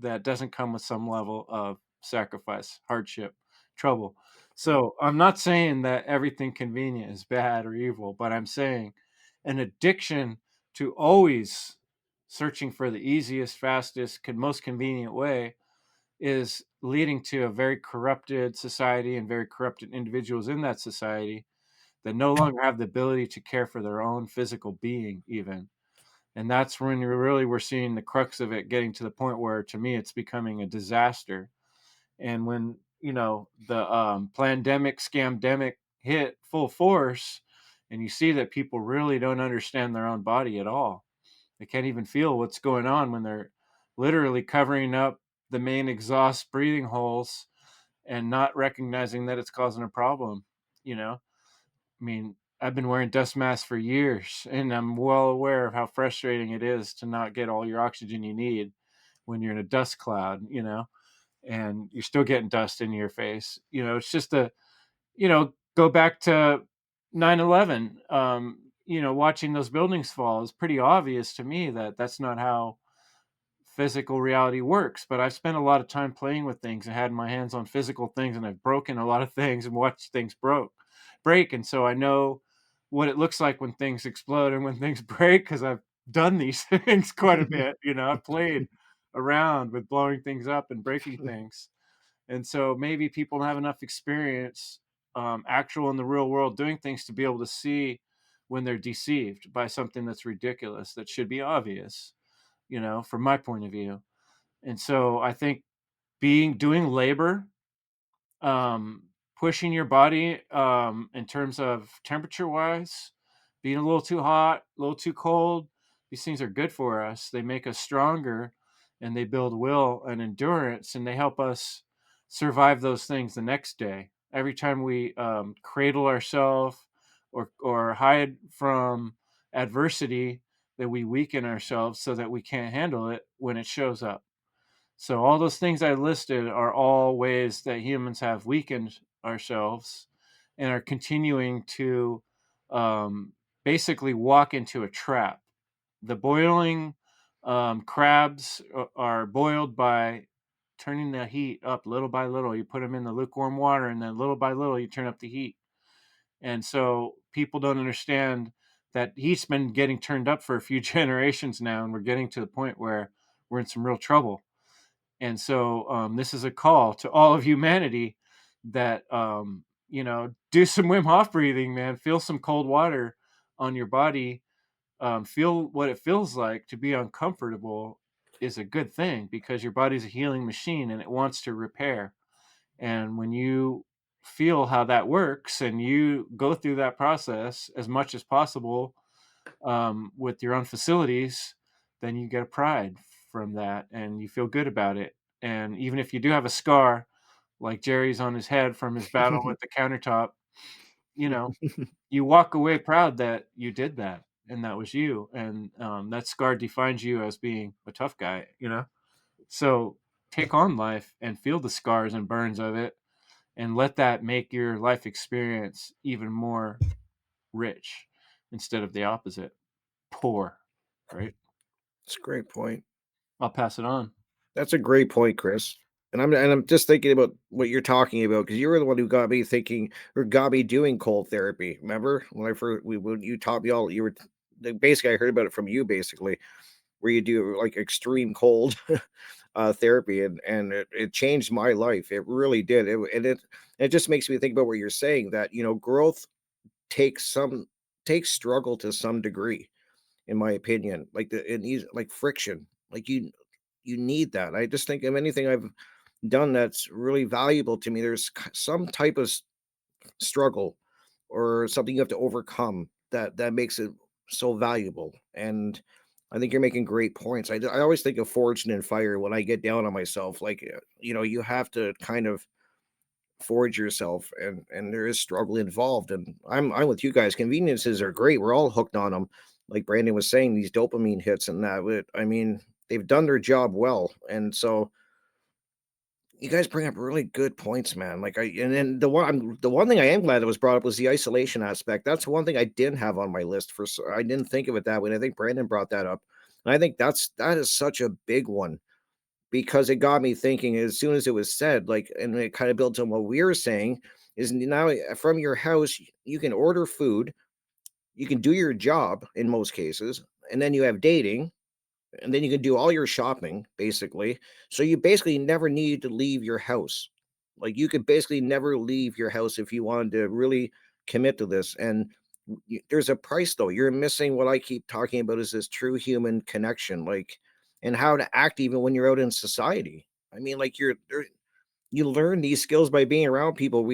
that doesn't come with some level of sacrifice, hardship, trouble. So I'm not saying that everything convenient is bad or evil, but I'm saying an addiction to always searching for the easiest, fastest, most convenient way is leading to a very corrupted society and very corrupted individuals in that society that no longer have the ability to care for their own physical being, even. And that's when we're seeing the crux of it getting to the point where, to me, it's becoming a disaster. And when the pandemic scamdemic hit full force, and you see that people really don't understand their own body at all, they can't even feel what's going on when they're literally covering up the main exhaust breathing holes and not recognizing that it's causing a problem. you know I mean, I've been wearing dust masks for years, and I'm well aware of how frustrating it is to not get all your oxygen you need when you're in a dust cloud, and you're still getting dust in your face. It's just go back to 9/11. Watching those buildings fall is pretty obvious to me that that's not how physical reality works. But I've spent a lot of time playing with things and had my hands on physical things, and I've broken a lot of things and watched things break. And so I know what it looks like when things explode and when things break, because I've done these things quite a bit. I've played around with blowing things up and breaking things. And so maybe people don't have enough experience, actual in the real world, doing things to be able to see when they're deceived by something that's ridiculous, that should be obvious, from my point of view. And so I think doing labor, um, pushing your body, in terms of temperature wise, being a little too hot, a little too cold, these things are good for us. They make us stronger, and they build will and endurance, and they help us survive those things the next day. Every time we cradle ourselves or hide from adversity, that we weaken ourselves so that we can't handle it when it shows up. So all those things I listed are all ways that humans have weakened ourselves and are continuing to, um, basically walk into a trap. The boiling, crabs are boiled by turning the heat up little by little. You put them in the lukewarm water, and then little by little you turn up the heat. And so people don't understand that heat's been getting turned up for a few generations now, and we're getting to the point where we're in some real trouble. And so, this is a call to all of humanity that, do some Wim Hof breathing, man. Feel some cold water on your body. Feel what it feels like to be uncomfortable is a good thing, because your body's a healing machine and it wants to repair. And when you feel how that works and you go through that process as much as possible, with your own facilities, then you get a pride from that and you feel good about it. And even if you do have a scar, like Jerry's on his head from his battle with the countertop, you know, you walk away proud that you did that and that was you. And that scar defines you as being a tough guy. So take on life and feel the scars and burns of it, and let that make your life experience even more rich instead of the opposite, poor, right? That's a great point. I'll pass it on. That's a great point, Chris. And I'm just thinking about what you're talking about, because you were the one who got me thinking, or got me doing cold therapy. Remember when I first when you taught me all, you were basically, I heard about it from you, basically, where you do like extreme cold therapy, and it changed my life. It really did. It just makes me think about what you're saying, that growth takes some takes struggle to some degree, in my opinion. Like it needs like friction. Like you need that. I just think of anything I've done that's really valuable to me. There's some type of struggle or something you have to overcome that makes it so valuable. And I think you're making great points. I always think of forged in fire when I get down on myself. Like you have to kind of forge yourself, and there is struggle involved. And I'm with you guys. Conveniences are great. We're all hooked on them. Like Brandon was saying, these dopamine hits and that. I mean, they've done their job well, and so you guys bring up really good points, man. Like and then the one thing I am glad that was brought up was the isolation aspect. That's one thing I didn't have on my list I didn't think of it that way. And I think Brandon brought that up. And I think that is such a big one, because it got me thinking as soon as it was said, like, and it kind of builds on what we were saying, is now from your house, you can order food, you can do your job in most cases, and then you have dating, and then you can do all your shopping basically. So you basically never need to leave your house. Like you could basically never leave your house if you wanted to really commit to this. And there's a price though. You're missing what I keep talking about, is this true human connection, like, and how to act even when you're out in society. I mean, like you learn these skills by being around people.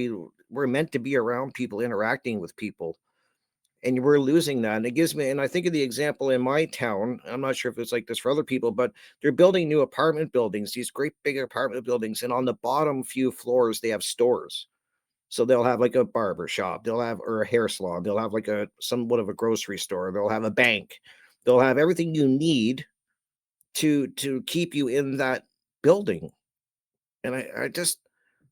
We're meant to be around people, interacting with people, and we're losing that. And it gives me, and I think of the example in my town. I'm not sure if it's like this for other people, but they're building new apartment buildings, these great big apartment buildings, and on the bottom few floors they have stores. So they'll have like a barber shop, they'll have, or a hair salon, they'll have like a somewhat of a grocery store, they'll have a bank, they'll have everything you need to keep you in that building. And I just,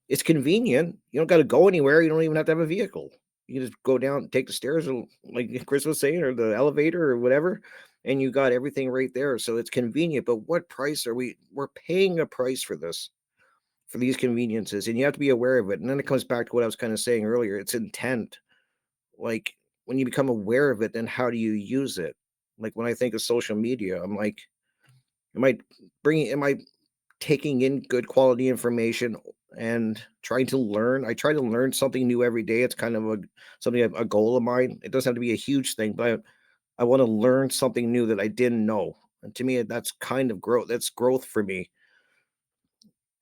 it's convenient. You don't got to go anywhere. You don't even have to have a vehicle. You can just go down, take the stairs, or like Chris was saying, or the elevator or whatever, and you got everything right there. So it's convenient. But what price are we're paying a price for this, for these conveniences, and you have to be aware of it. And then it comes back to what I was kind of saying earlier. It's intent. Like when you become aware of it, then how do you use it? Like when I think of social media, I'm like, am I taking in good quality information and trying to learn? I try to learn something new every day. It's kind of a goal of mine. It doesn't have to be a huge thing, but I want to learn something new that I didn't know. And to me, that's kind of growth. That's growth for me.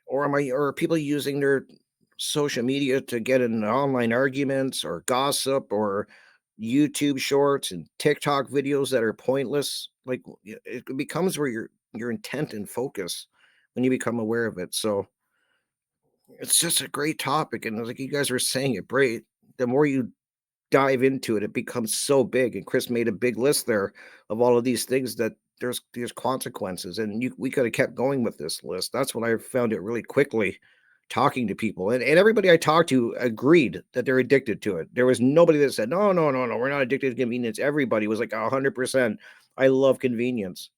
Or are people using their social media to get in online arguments or gossip or YouTube shorts and TikTok videos that are pointless? Like it becomes where your intent and focus when you become aware of it. So it's just a great topic, and like you guys were saying it great. The more you dive into it, it becomes so big. And Chris made a big list there of all of these things that there's consequences, and we could have kept going with this list. That's what I found it really quickly talking to people, and everybody I talked to agreed that they're addicted to it. There was nobody that said no, no, no, no, we're not addicted to convenience. Everybody was like 100%. I love convenience.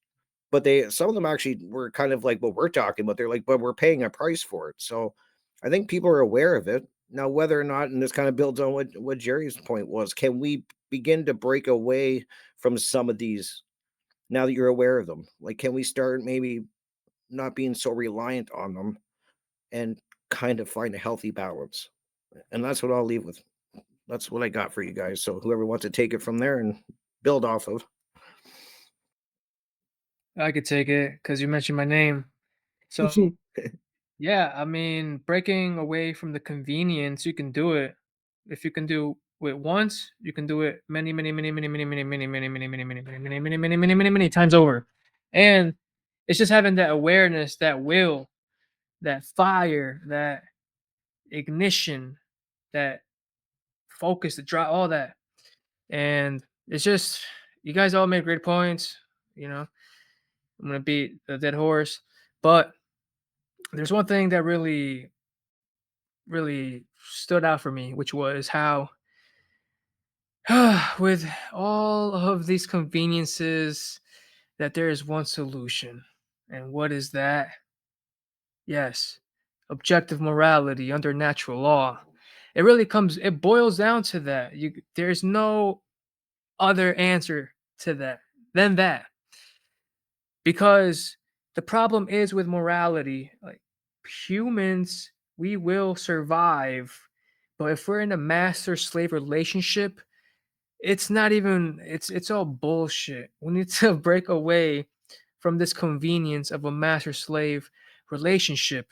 But some of them actually were kind of like what we're talking about. They're like, but we're paying a price for it. So I think people are aware of it. Now, whether or not, and this kind of builds on what Jerry's point was, can we begin to break away from some of these now that you're aware of them? Like, can we start maybe not being so reliant on them and kind of find a healthy balance? And that's what I'll leave with. That's what I got for you guys. So whoever wants to take it from there and build off of. I could take it because you mentioned my name. So yeah, I mean, breaking away from the convenience, you can do it. If you can do it once, you can do it many, many, many, many, many, many, many, many, many, many, many, many, many, many, many, many, many, many times over. And it's just having that awareness, that will, that fire, that ignition, that focus, the drive, all that. And it's just, you guys all made great points. You know, I'm gonna beat the dead horse, but there's one thing that really stood out for me, which was how with all of these conveniences that there is one solution. And what is that? Yes, objective morality under natural law. It boils down to that. There's no other answer to that than that. Because the problem is with morality. Like humans, we will survive, but if we're in a master slave relationship, it's not even it's all bullshit. We need to break away from this convenience of a master slave relationship.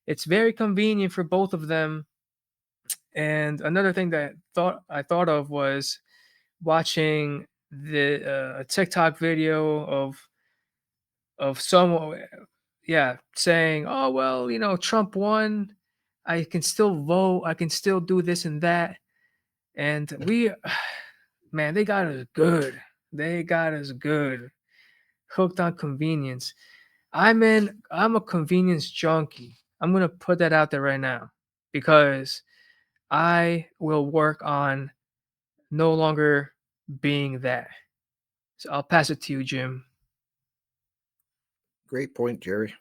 It's very convenient for both of them. And another thing that I thought of was watching the a TikTok video of someone, yeah, saying, "Oh well, Trump won. I can still vote. I can still do this and that." And we, man, they got us good. They got us good. Hooked on convenience. I'm a convenience junkie. I'm gonna put that out there right now because I will work on no longer being that. So I'll pass it to you, Jim. Great point, Jerry.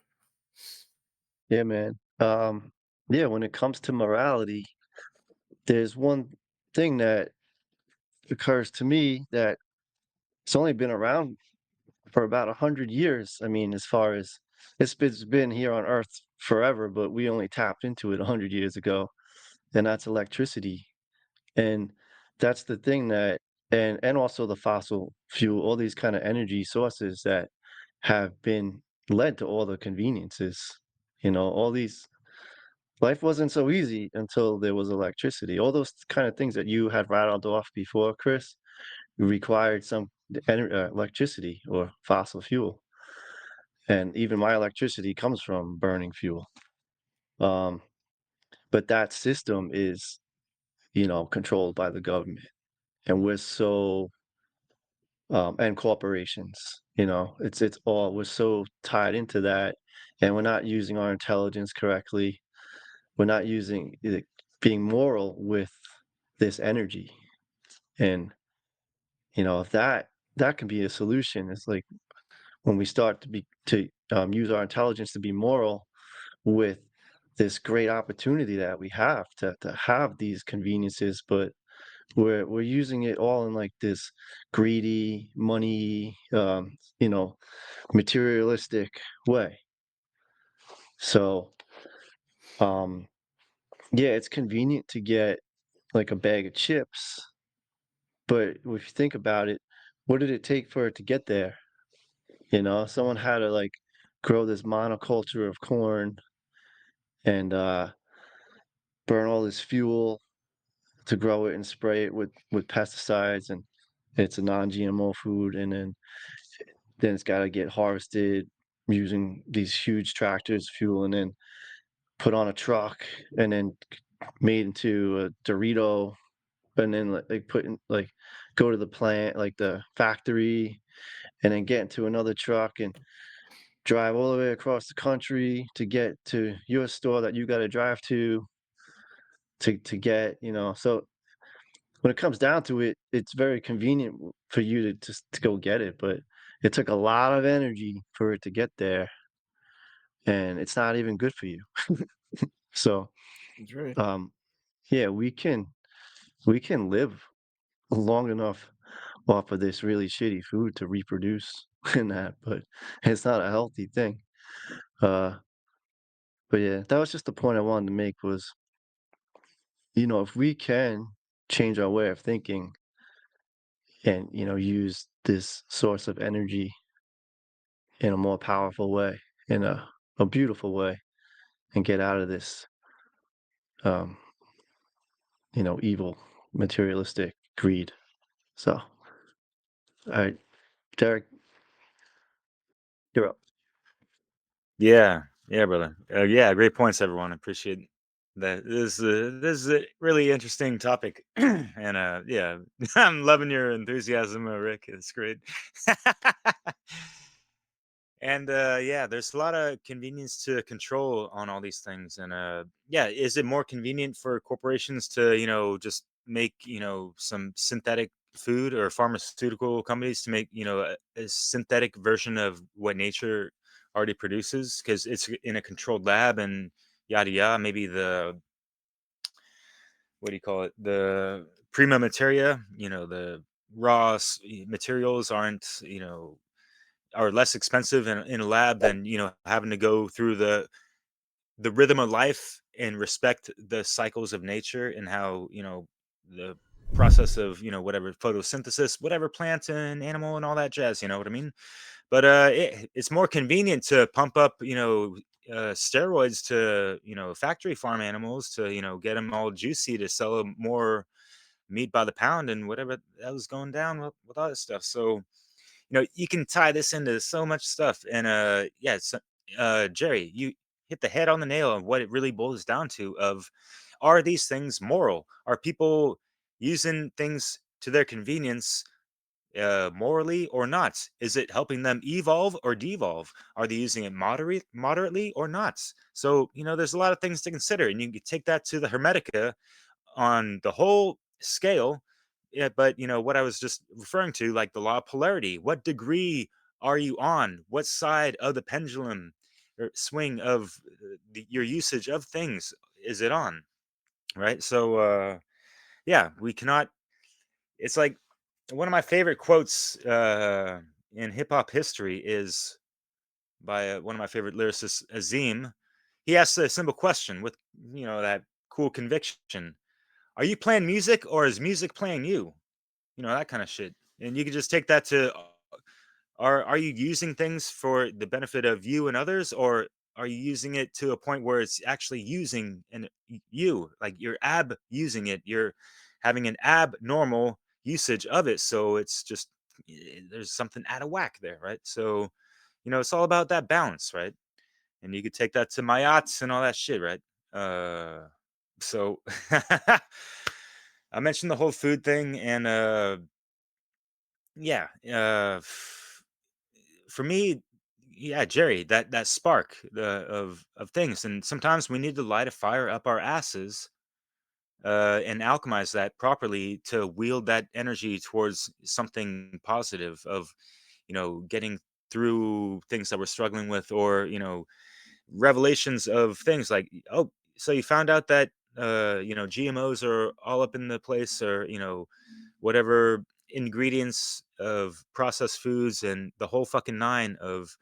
Yeah, man. Yeah, when it comes to morality, there's one thing that occurs to me that it's only been around for about 100 years. I mean, as far as it's been here on Earth forever, but we only tapped into it 100 years ago, and that's electricity. And that's the thing that, and also the fossil fuel, all these kind of energy sources that have been led to all the conveniences. All these life wasn't so easy until there was electricity. All those kind of things that you had rattled off before, Chris, required some electricity or fossil fuel. And even my electricity comes from burning fuel. Um, but that system is, controlled by the government. And we're so, and corporations, it's all, we're so tied into that. And we're not using our intelligence correctly. We're not using it, being moral with this energy. And, if that can be a solution, it's like when we start to use our intelligence to be moral with this great opportunity that we have to have these conveniences, but we're using it all in like this greedy, money, materialistic way. So, um, yeah, it's convenient to get like a bag of chips, but if you think about it, what did it take for it to get there? Someone had to like grow this monoculture of corn and burn all this fuel to grow it and spray it with pesticides, and it's a non-GMO food, and then it's got to get harvested using these huge tractors, fuel, and then put on a truck, and then made into a Dorito, and then like put in like go to the plant, like the factory, and then get into another truck and drive all the way across the country to get to your store that you got to drive to get, so when it comes down to it, it's very convenient for you to just to go get it, but it took a lot of energy for it to get there, and it's not even good for you. So, That's right. um, yeah, we can live long enough off of this really shitty food to reproduce in that, but it's not a healthy thing. Uh, but yeah, that was just the point I wanted to make was, if we can change our way of thinking and, use this source of energy in a more powerful way, in a beautiful way, and get out of this, um, evil, materialistic greed. So, all right, Derek, you're up. Yeah, yeah, brother. Yeah, great points, everyone. Appreciate that. This is a really interesting topic, and yeah, I'm loving your enthusiasm, Rick. It's great. And yeah, there's a lot of convenience to control on all these things. And yeah, is it more convenient for corporations to, just make, some synthetic food, or pharmaceutical companies to make, a synthetic version of what nature already produces because it's in a controlled lab and yada yada. Maybe the, what do you call it? The prima materia, the raw materials aren't, are less expensive in a lab than having to go through the rhythm of life and respect the cycles of nature and how the process of whatever photosynthesis, whatever plant and animal and all that jazz. You know what I mean? But it's more convenient to pump up steroids to factory farm animals to get them all juicy to sell 'em more meat by the pound and whatever that was going down with all that stuff. So you can tie this into so much stuff. And yeah, so, Jerry, you hit the head on the nail of what it really boils down to of, are these things moral? Are people using things to their convenience morally or not? Is it helping them evolve or devolve? Are they using it moderately or not? So there's a lot of things to consider, and you can take that to the Hermetica on the whole scale. Yeah, but what I was just referring to, like the law of polarity, what degree are you on? What side of the pendulum or swing of your usage of things is it on? Right. So yeah, we cannot. It's like one of my favorite quotes in hip hop history is by one of my favorite lyricists, Azim. He asks a simple question with that cool conviction: are you playing music or is music playing you? That kind of shit. And you can just take that to, are you using things for the benefit of you and others, or are you using it to a point where it's actually using you, like you're using it, you're having an abnormal usage of it, so it's just there's something out of whack there, right? So it's all about that balance, right? And you could take that to Mayats and all that shit, right? So I mentioned the whole food thing, and yeah, for me, yeah, Jerry, that spark of things, and sometimes we need to light a fire up our asses and alchemize that properly to wield that energy towards something positive of getting through things that we're struggling with, or revelations of things like, oh, so you found out that GMOs are all up in the place, or whatever ingredients of processed foods and the whole fucking nine of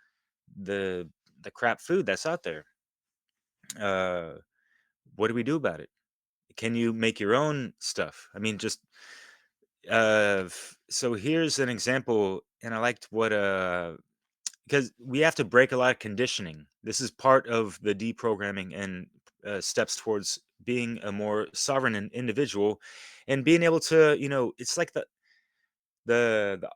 the the crap food that's out there. uh what do we do about it? Can you make your own stuff? I mean, just so here's an example, and I liked what because we have to break a lot of conditioning. This is part of the deprogramming and steps towards being a more sovereign individual, and being able to, it's like the the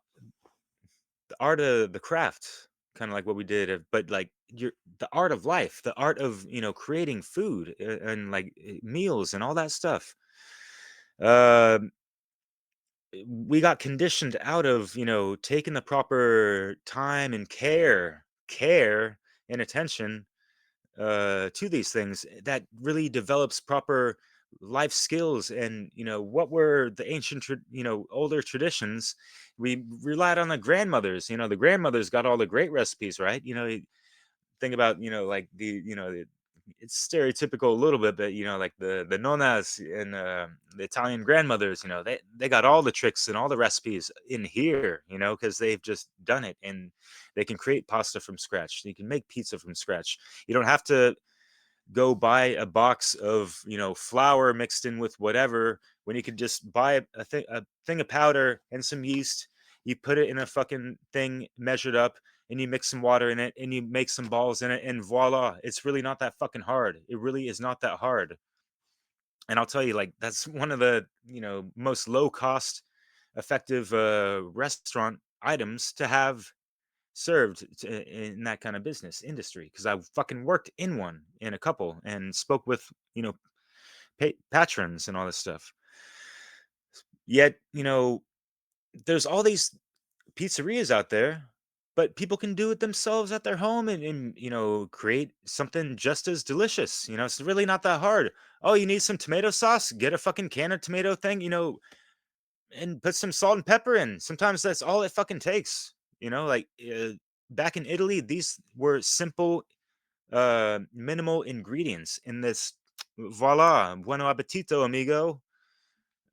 art of the craft, kind of like what we did, but like the art of life, the art of creating food and like meals and all that stuff. Uh, we got conditioned out of taking the proper time and care and attention to these things that really develops proper life skills. And what were the ancient older traditions? We relied on the grandmothers. The grandmothers got all the great recipes, right? Think about like it's stereotypical a little bit, but like the nonas and the Italian grandmothers, they got all the tricks and all the recipes in here, because they've just done it, and they can create pasta from scratch, you can make pizza from scratch. You don't have to go buy a box of flour mixed in with whatever, when you could just buy a thing of powder and some yeast. You put it in a fucking thing measured up, and you mix some water in it, and you make some balls in it, and voila, it's really not that fucking hard. It really is not that hard. And I'll tell you, like, that's one of the most low cost effective restaurant items to have served in that kind of business industry, because I fucking worked in one, in a couple, and spoke with you know patrons and all this stuff. Yet there's all these pizzerias out there, but people can do it themselves at their home, and create something just as delicious. It's really not that hard. Oh, you need some tomato sauce? Get a fucking can of tomato thing, and put some salt and pepper in. Sometimes that's all it fucking takes. Like back in Italy, these were simple, minimal ingredients in this. Voila, bueno appetito, amigo.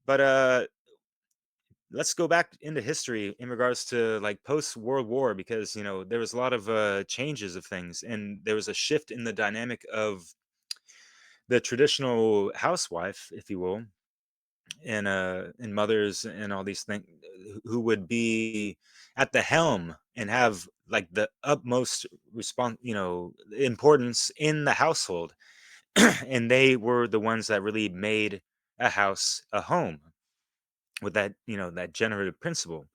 But let's go back into history in regards to like post World War, because there was a lot of changes of things, and there was a shift in the dynamic of the traditional housewife, if you will, and mothers and all these things, who would be at the helm and have like the utmost importance in the household. And they were the ones that really made a house a home with that generative principle.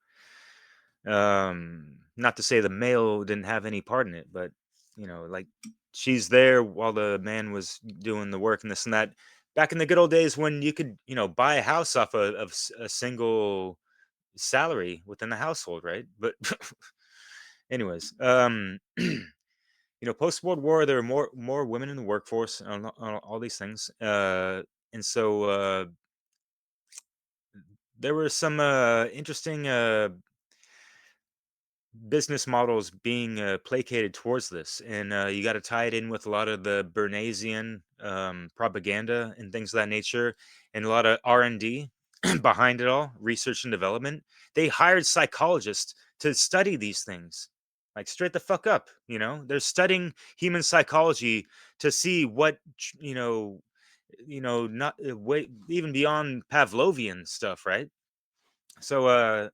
Not to say the male didn't have any part in it, but like, she's there while the man was doing the work and this and that. Back in the good old days when you could buy a house off a single salary within the household, right? But anyways, post World War, there were more women in the workforce on all these things, and so there were some interesting business models being placated towards this, and you got to tie it in with a lot of the Bernaysian propaganda and things of that nature, and a lot of R&D behind it all, research and development. They hired psychologists to study these things, like straight the fuck up. They're studying human psychology to see what not way even beyond Pavlovian stuff, right? So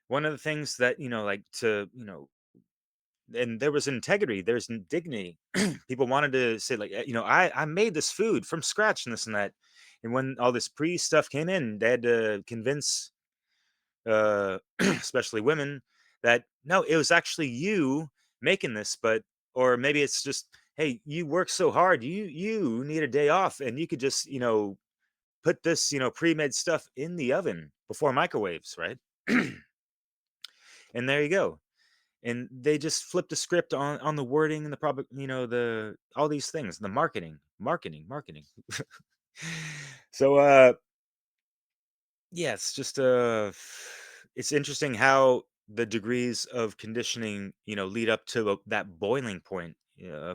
one of the things that like to and there was integrity, there's dignity. People wanted to say like, I made this food from scratch and this and that. And when all this pre stuff came in, they had to convince especially women that no, it was actually you making this. But or maybe it's just, hey, you work so hard, you need a day off, and you could just put this pre-made stuff in the oven before microwaves, right? And there you go. And they just flipped the script on the wording and the the all these things, the marketing. So yeah, it's just it's interesting how the degrees of conditioning lead up to that boiling point,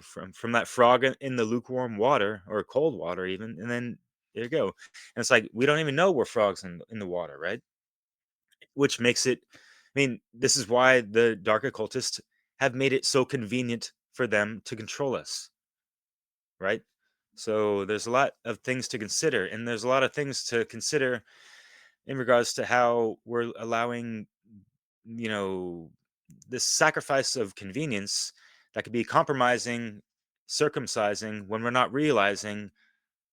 from that frog in the lukewarm water or cold water even, and then there you go. And it's like we don't even know we're frogs in the water, right? Which makes it, I mean, this is why the dark occultists have made it so convenient for them to control us, right? So there's a lot of things to consider, and there's a lot of things to consider in regards to how we're allowing, you know, this sacrifice of convenience that could be compromising, circumcising when we're not realizing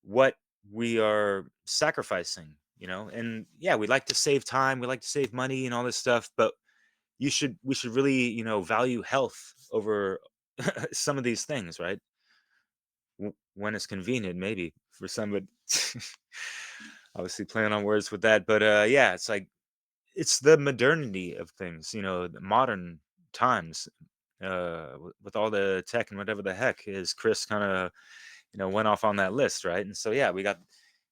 what we are sacrificing, and yeah, we like to save time, we like to save money and all this stuff, but we should really value health over some of these things, right? When it's convenient, maybe for some, but obviously playing on words with that. But yeah, it's like it's the modernity of things, the modern times, with all the tech and whatever the heck is. Chris kind of went off on that list, right? And so yeah, we got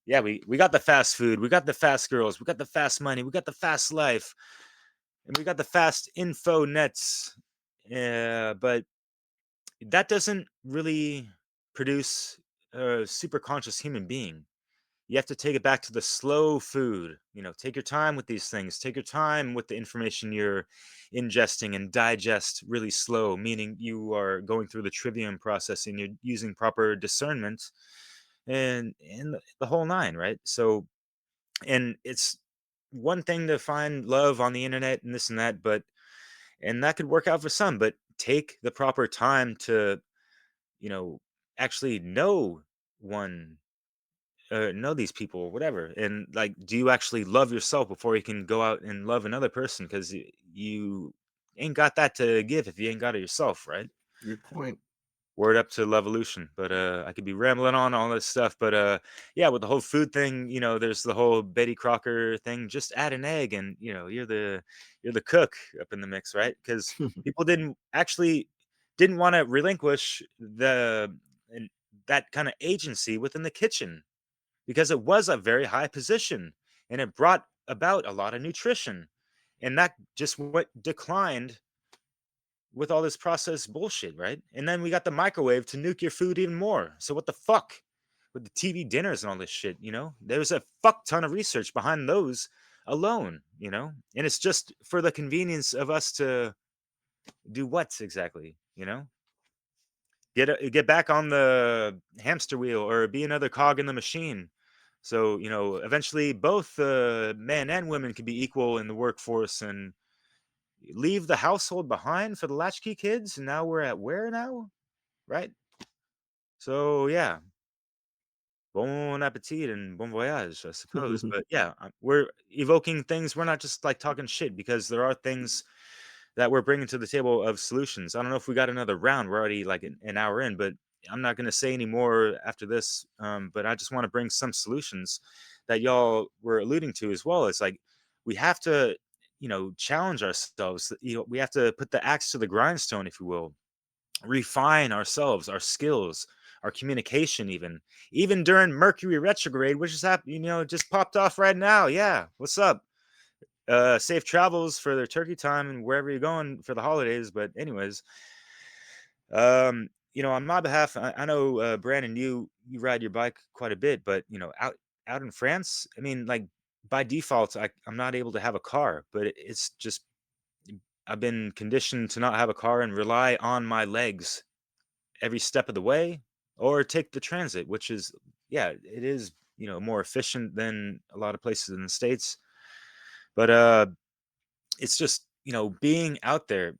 the fast food, we got the fast girls, we got the fast money, we got the fast life, and we got the fast info nets. But that doesn't really produce a super conscious human being. You have to take it back to the slow food. Take your time with these things. Take your time with the information you're ingesting, and digest really slow, meaning you are going through the trivium process and you're using proper discernment and the whole nine, right? So, and it's one thing to find love on the internet and this and that, but and that could work out for some, but take the proper time to you know actually one know these people or whatever, and like, do you actually love yourself before you can go out and love another person? Because you ain't got that to give if you ain't got it yourself, right? Good point. Word up to Levolution. But I could be rambling on all this stuff, but yeah, with the whole food thing, there's the whole Betty Crocker thing. Just add an egg, and you're the cook up in the mix, right? Because people didn't want to relinquish and that kind of agency within the kitchen, because it was a very high position and it brought about a lot of nutrition, and that just what declined with all this processed bullshit, right? And then we got the microwave to nuke your food even more. So what the fuck with the TV dinners and all this shit? There's a fuck ton of research behind those alone, and it's just for the convenience of us to do what exactly, get back on the hamster wheel or be another cog in the machine. So eventually both men and women can be equal in the workforce and leave the household behind for the latchkey kids. And now we're at where now, right? So yeah, bon appetit and bon voyage, I suppose. But yeah, we're evoking things. We're not just like talking shit, because there are things that we're bringing to the table of solutions. I don't know if we got another round. We're already like an hour in, but I'm not going to say any more after this. But I just want to bring some solutions that y'all were alluding to as well. It's like we have to, challenge ourselves. We have to put the axe to the grindstone, if you will, refine ourselves, our skills, our communication, even during Mercury retrograde, which is happening, just popped off right now. Yeah, what's up? Safe travels for their turkey time and wherever you're going for the holidays. But anyways, on my behalf, I know Brandon, you ride your bike quite a bit, but out in France, I mean, like by default, I'm not able to have a car, but it's just I've been conditioned to not have a car and rely on my legs every step of the way, or take the transit, which is, yeah, it is, more efficient than a lot of places in the States. But it's just, being out there.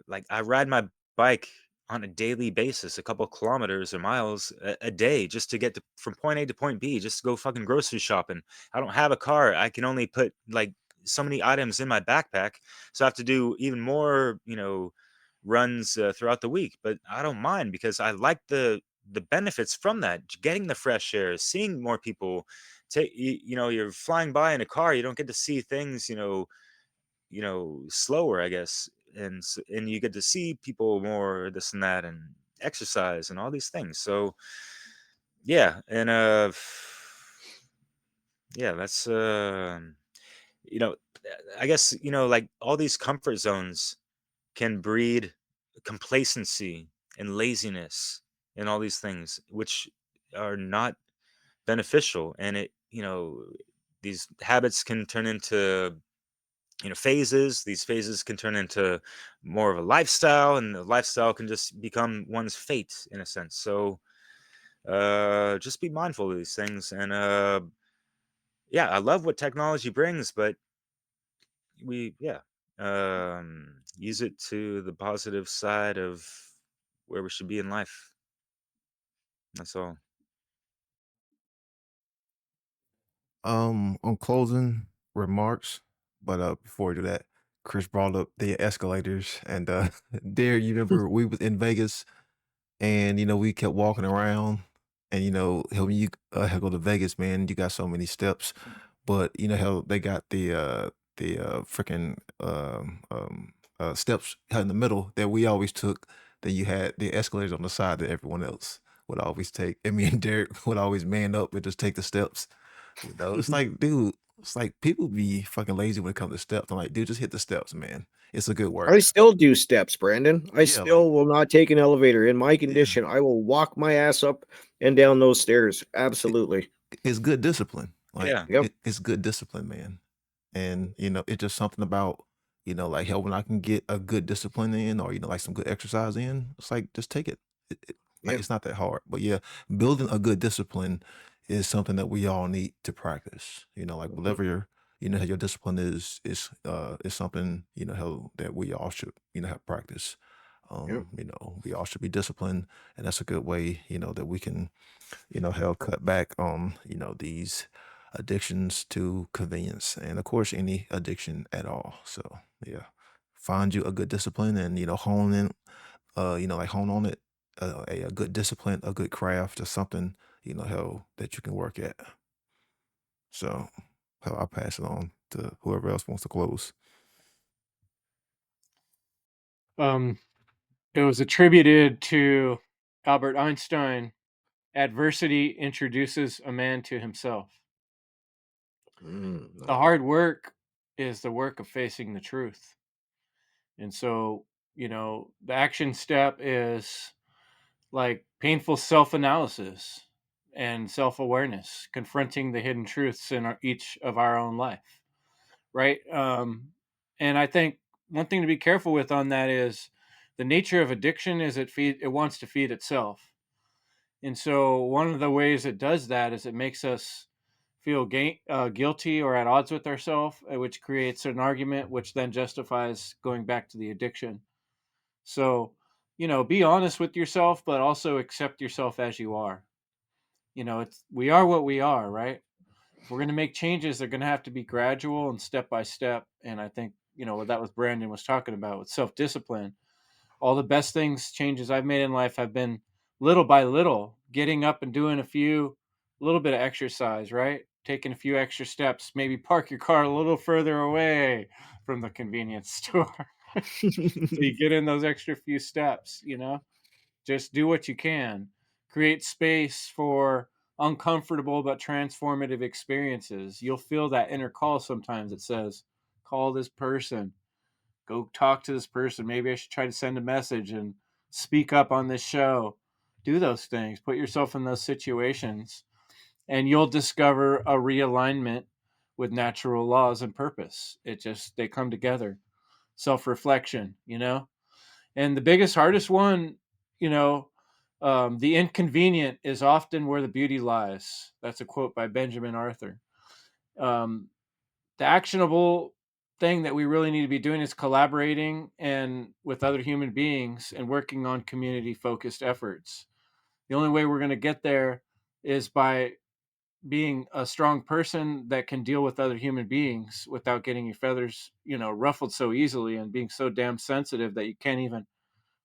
Like I ride my bike on a daily basis, a couple kilometers or miles a day, just to get from point A to point B, just to go fucking grocery shopping. I don't have a car. I can only put like so many items in my backpack, so I have to do even more, runs throughout the week. But I don't mind, because I like the benefits from that, getting the fresh air, seeing more people. You're flying by in a car, you don't get to see things, slower, I guess. And you get to see people more, this and that, and exercise and all these things. So yeah, and yeah, that's you know I guess, like all these comfort zones can breed complacency and laziness and all these things, which are not beneficial. And these habits can turn into, phases. These phases can turn into more of a lifestyle, and the lifestyle can just become one's fate in a sense. So just be mindful of these things. And yeah, I love what technology brings, but yeah, use it to the positive side of where we should be in life. That's all. On closing remarks, but before we do that, Chris brought up the escalators, and there, you remember we was in Vegas, and we kept walking around, and when you go to Vegas, man, you got so many steps, but you know how they got the freaking steps out in the middle that we always took. Then you had the escalators on the side that everyone else would always take, and me and Derek would always man up and just take the steps. It's like, dude, it's like people be fucking lazy when it comes to steps. I'm like, dude, just hit the steps, man. It's a good I workout. still do steps, Brandon. I Yeah, like, still will not take an elevator. In my yeah. condition, I will walk my ass up and down those stairs. Absolutely. It's good discipline. Like Yeah. Yep. it's good discipline, man. And it's just something about like hell when I can get a good discipline in, or like some good exercise in. It's like just take it. Like Yeah. it's not that hard. But yeah, building a good discipline is something that we all need to practice. Like Mhm. whatever how your discipline is something how that we all should have practice. Yep. We all should be disciplined, and that's a good way that we can help cut back on, these addictions to convenience, and of course, any addiction at all. So, yeah, find you a good discipline, and, hone in, like hone on it, a good discipline, a good craft, or something, hell, that you can work at. So, hell, I'll pass it on to whoever else wants to close. Um, it was attributed to Albert Einstein. Adversity introduces a man to himself. The Nice. hard work is the work of facing the truth. And so, the action step is like painful self analysis and self awareness, confronting the hidden truths in each of our own life. right? And I think one thing to be careful with on that is the nature of addiction is it wants to feed itself. And so one of the ways it does that is it makes us feel guilty or at odds with ourselves, which creates an argument, which then justifies going back to the addiction. So, be honest with yourself, but also accept yourself as you are. We are what we are, right? If we're going to make changes, they're going to have to be gradual and step by step. And I think, what that was Brandon was talking about with self discipline. All the best changes I've made in life have been little by little, getting up and doing a little bit of exercise, right? Taking a few extra steps, maybe park your car a little further away from the convenience store. So you get in those extra few steps, just do what you can. Create space for uncomfortable but transformative experiences. You'll feel that inner call sometimes that says, call this person, go talk to this person. Maybe I should try to send a message and speak up on this show. Do those things, put yourself in those situations, and you'll discover a realignment with natural laws and purpose. They come together. Self reflection, and the biggest, hardest one, you know, the inconvenient is often where the beauty lies. That's a quote by Benjamin Arthur. Um, the actionable thing that we really need to be doing is collaborating and with other human beings and working on community focused efforts. The only way we're going to get there is by being a strong person that can deal with other human beings without getting your feathers, ruffled so easily and being so damn sensitive that you can't even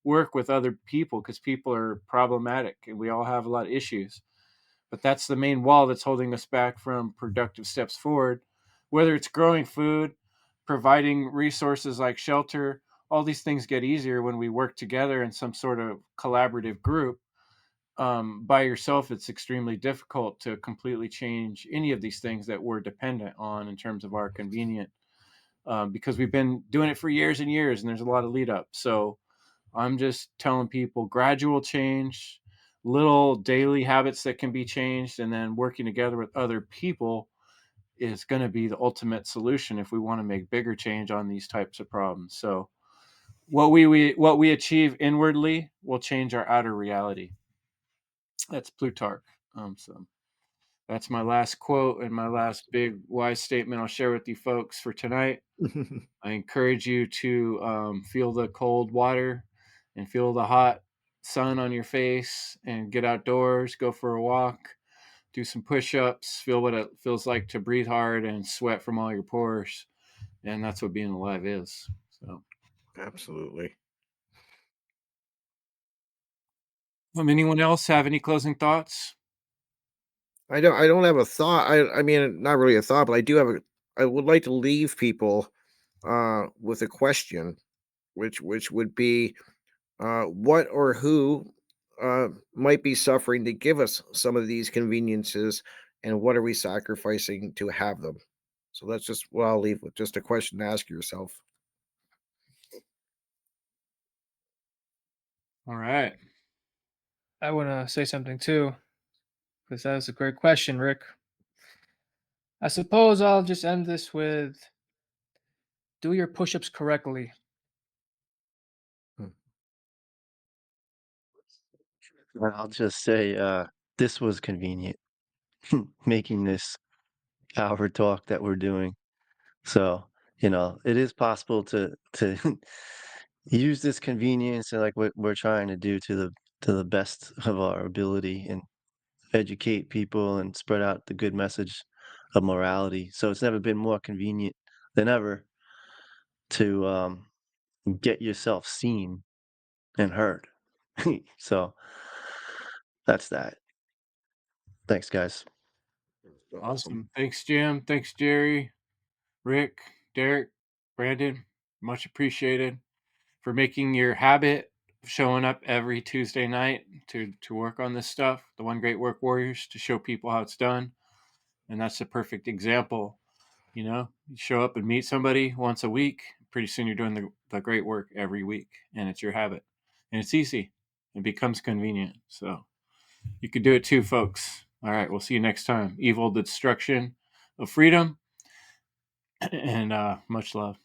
work with other people because people are problematic and we all have a lot of issues. But that's the main wall that's holding us back from productive steps forward, whether it's growing food, providing resources like shelter. All these things get easier when we work together in some sort of collaborative group. By yourself, it's extremely difficult to completely change any of these things that we're dependent on in terms of our convenient, because we've been doing it for years and years, and there's a lot of lead up. So I'm just telling people gradual change, little daily habits that can be changed, and then working together with other people is going to be the ultimate solution if we want to make bigger change on these types of problems. So what we achieve inwardly will change our outer reality. That's Plutarch. So that's my last quote and my last big wise statement I'll share with you folks for tonight. I encourage you to feel the cold water and feel the hot sun on your face and get outdoors, go for a walk, do some push ups, feel what it feels like to breathe hard and sweat from all your pores. And that's what being alive is. So, Absolutely. anyone else have any closing thoughts? I don't have a thought. I mean, not really a thought, but I would like to leave people with a question, which would be what or who might be suffering to give us some of these conveniences, and what are we sacrificing to have them? So that's just what I'll leave with, just a question to ask yourself. All right. I want to say something too, because that was a great question, Rick. I suppose I'll just end this with do your push ups correctly. Hmm. And I'll just say, this was convenient making this hour talk that we're doing. So, it is possible to use this convenience and like what we're trying to do to the best of our ability and educate people and spread out the good message of morality. So it's never been more convenient than ever to get yourself seen and heard. So that's that. Thanks, guys. Awesome. Thanks, Jim. Thanks, Jerry, Rick, Derek, Brandon. Much appreciated for making your habit of showing up every Tuesday night to work on this stuff. The One Great Work Warriors, to show people how it's done, and that's a perfect example. You show up and meet somebody once a week. Pretty soon, you're doing the great work every week, and it's your habit, and it's easy. It becomes convenient. So you could do it too, folks. All right, we'll see you next time. Evil, the destruction of freedom. and much love.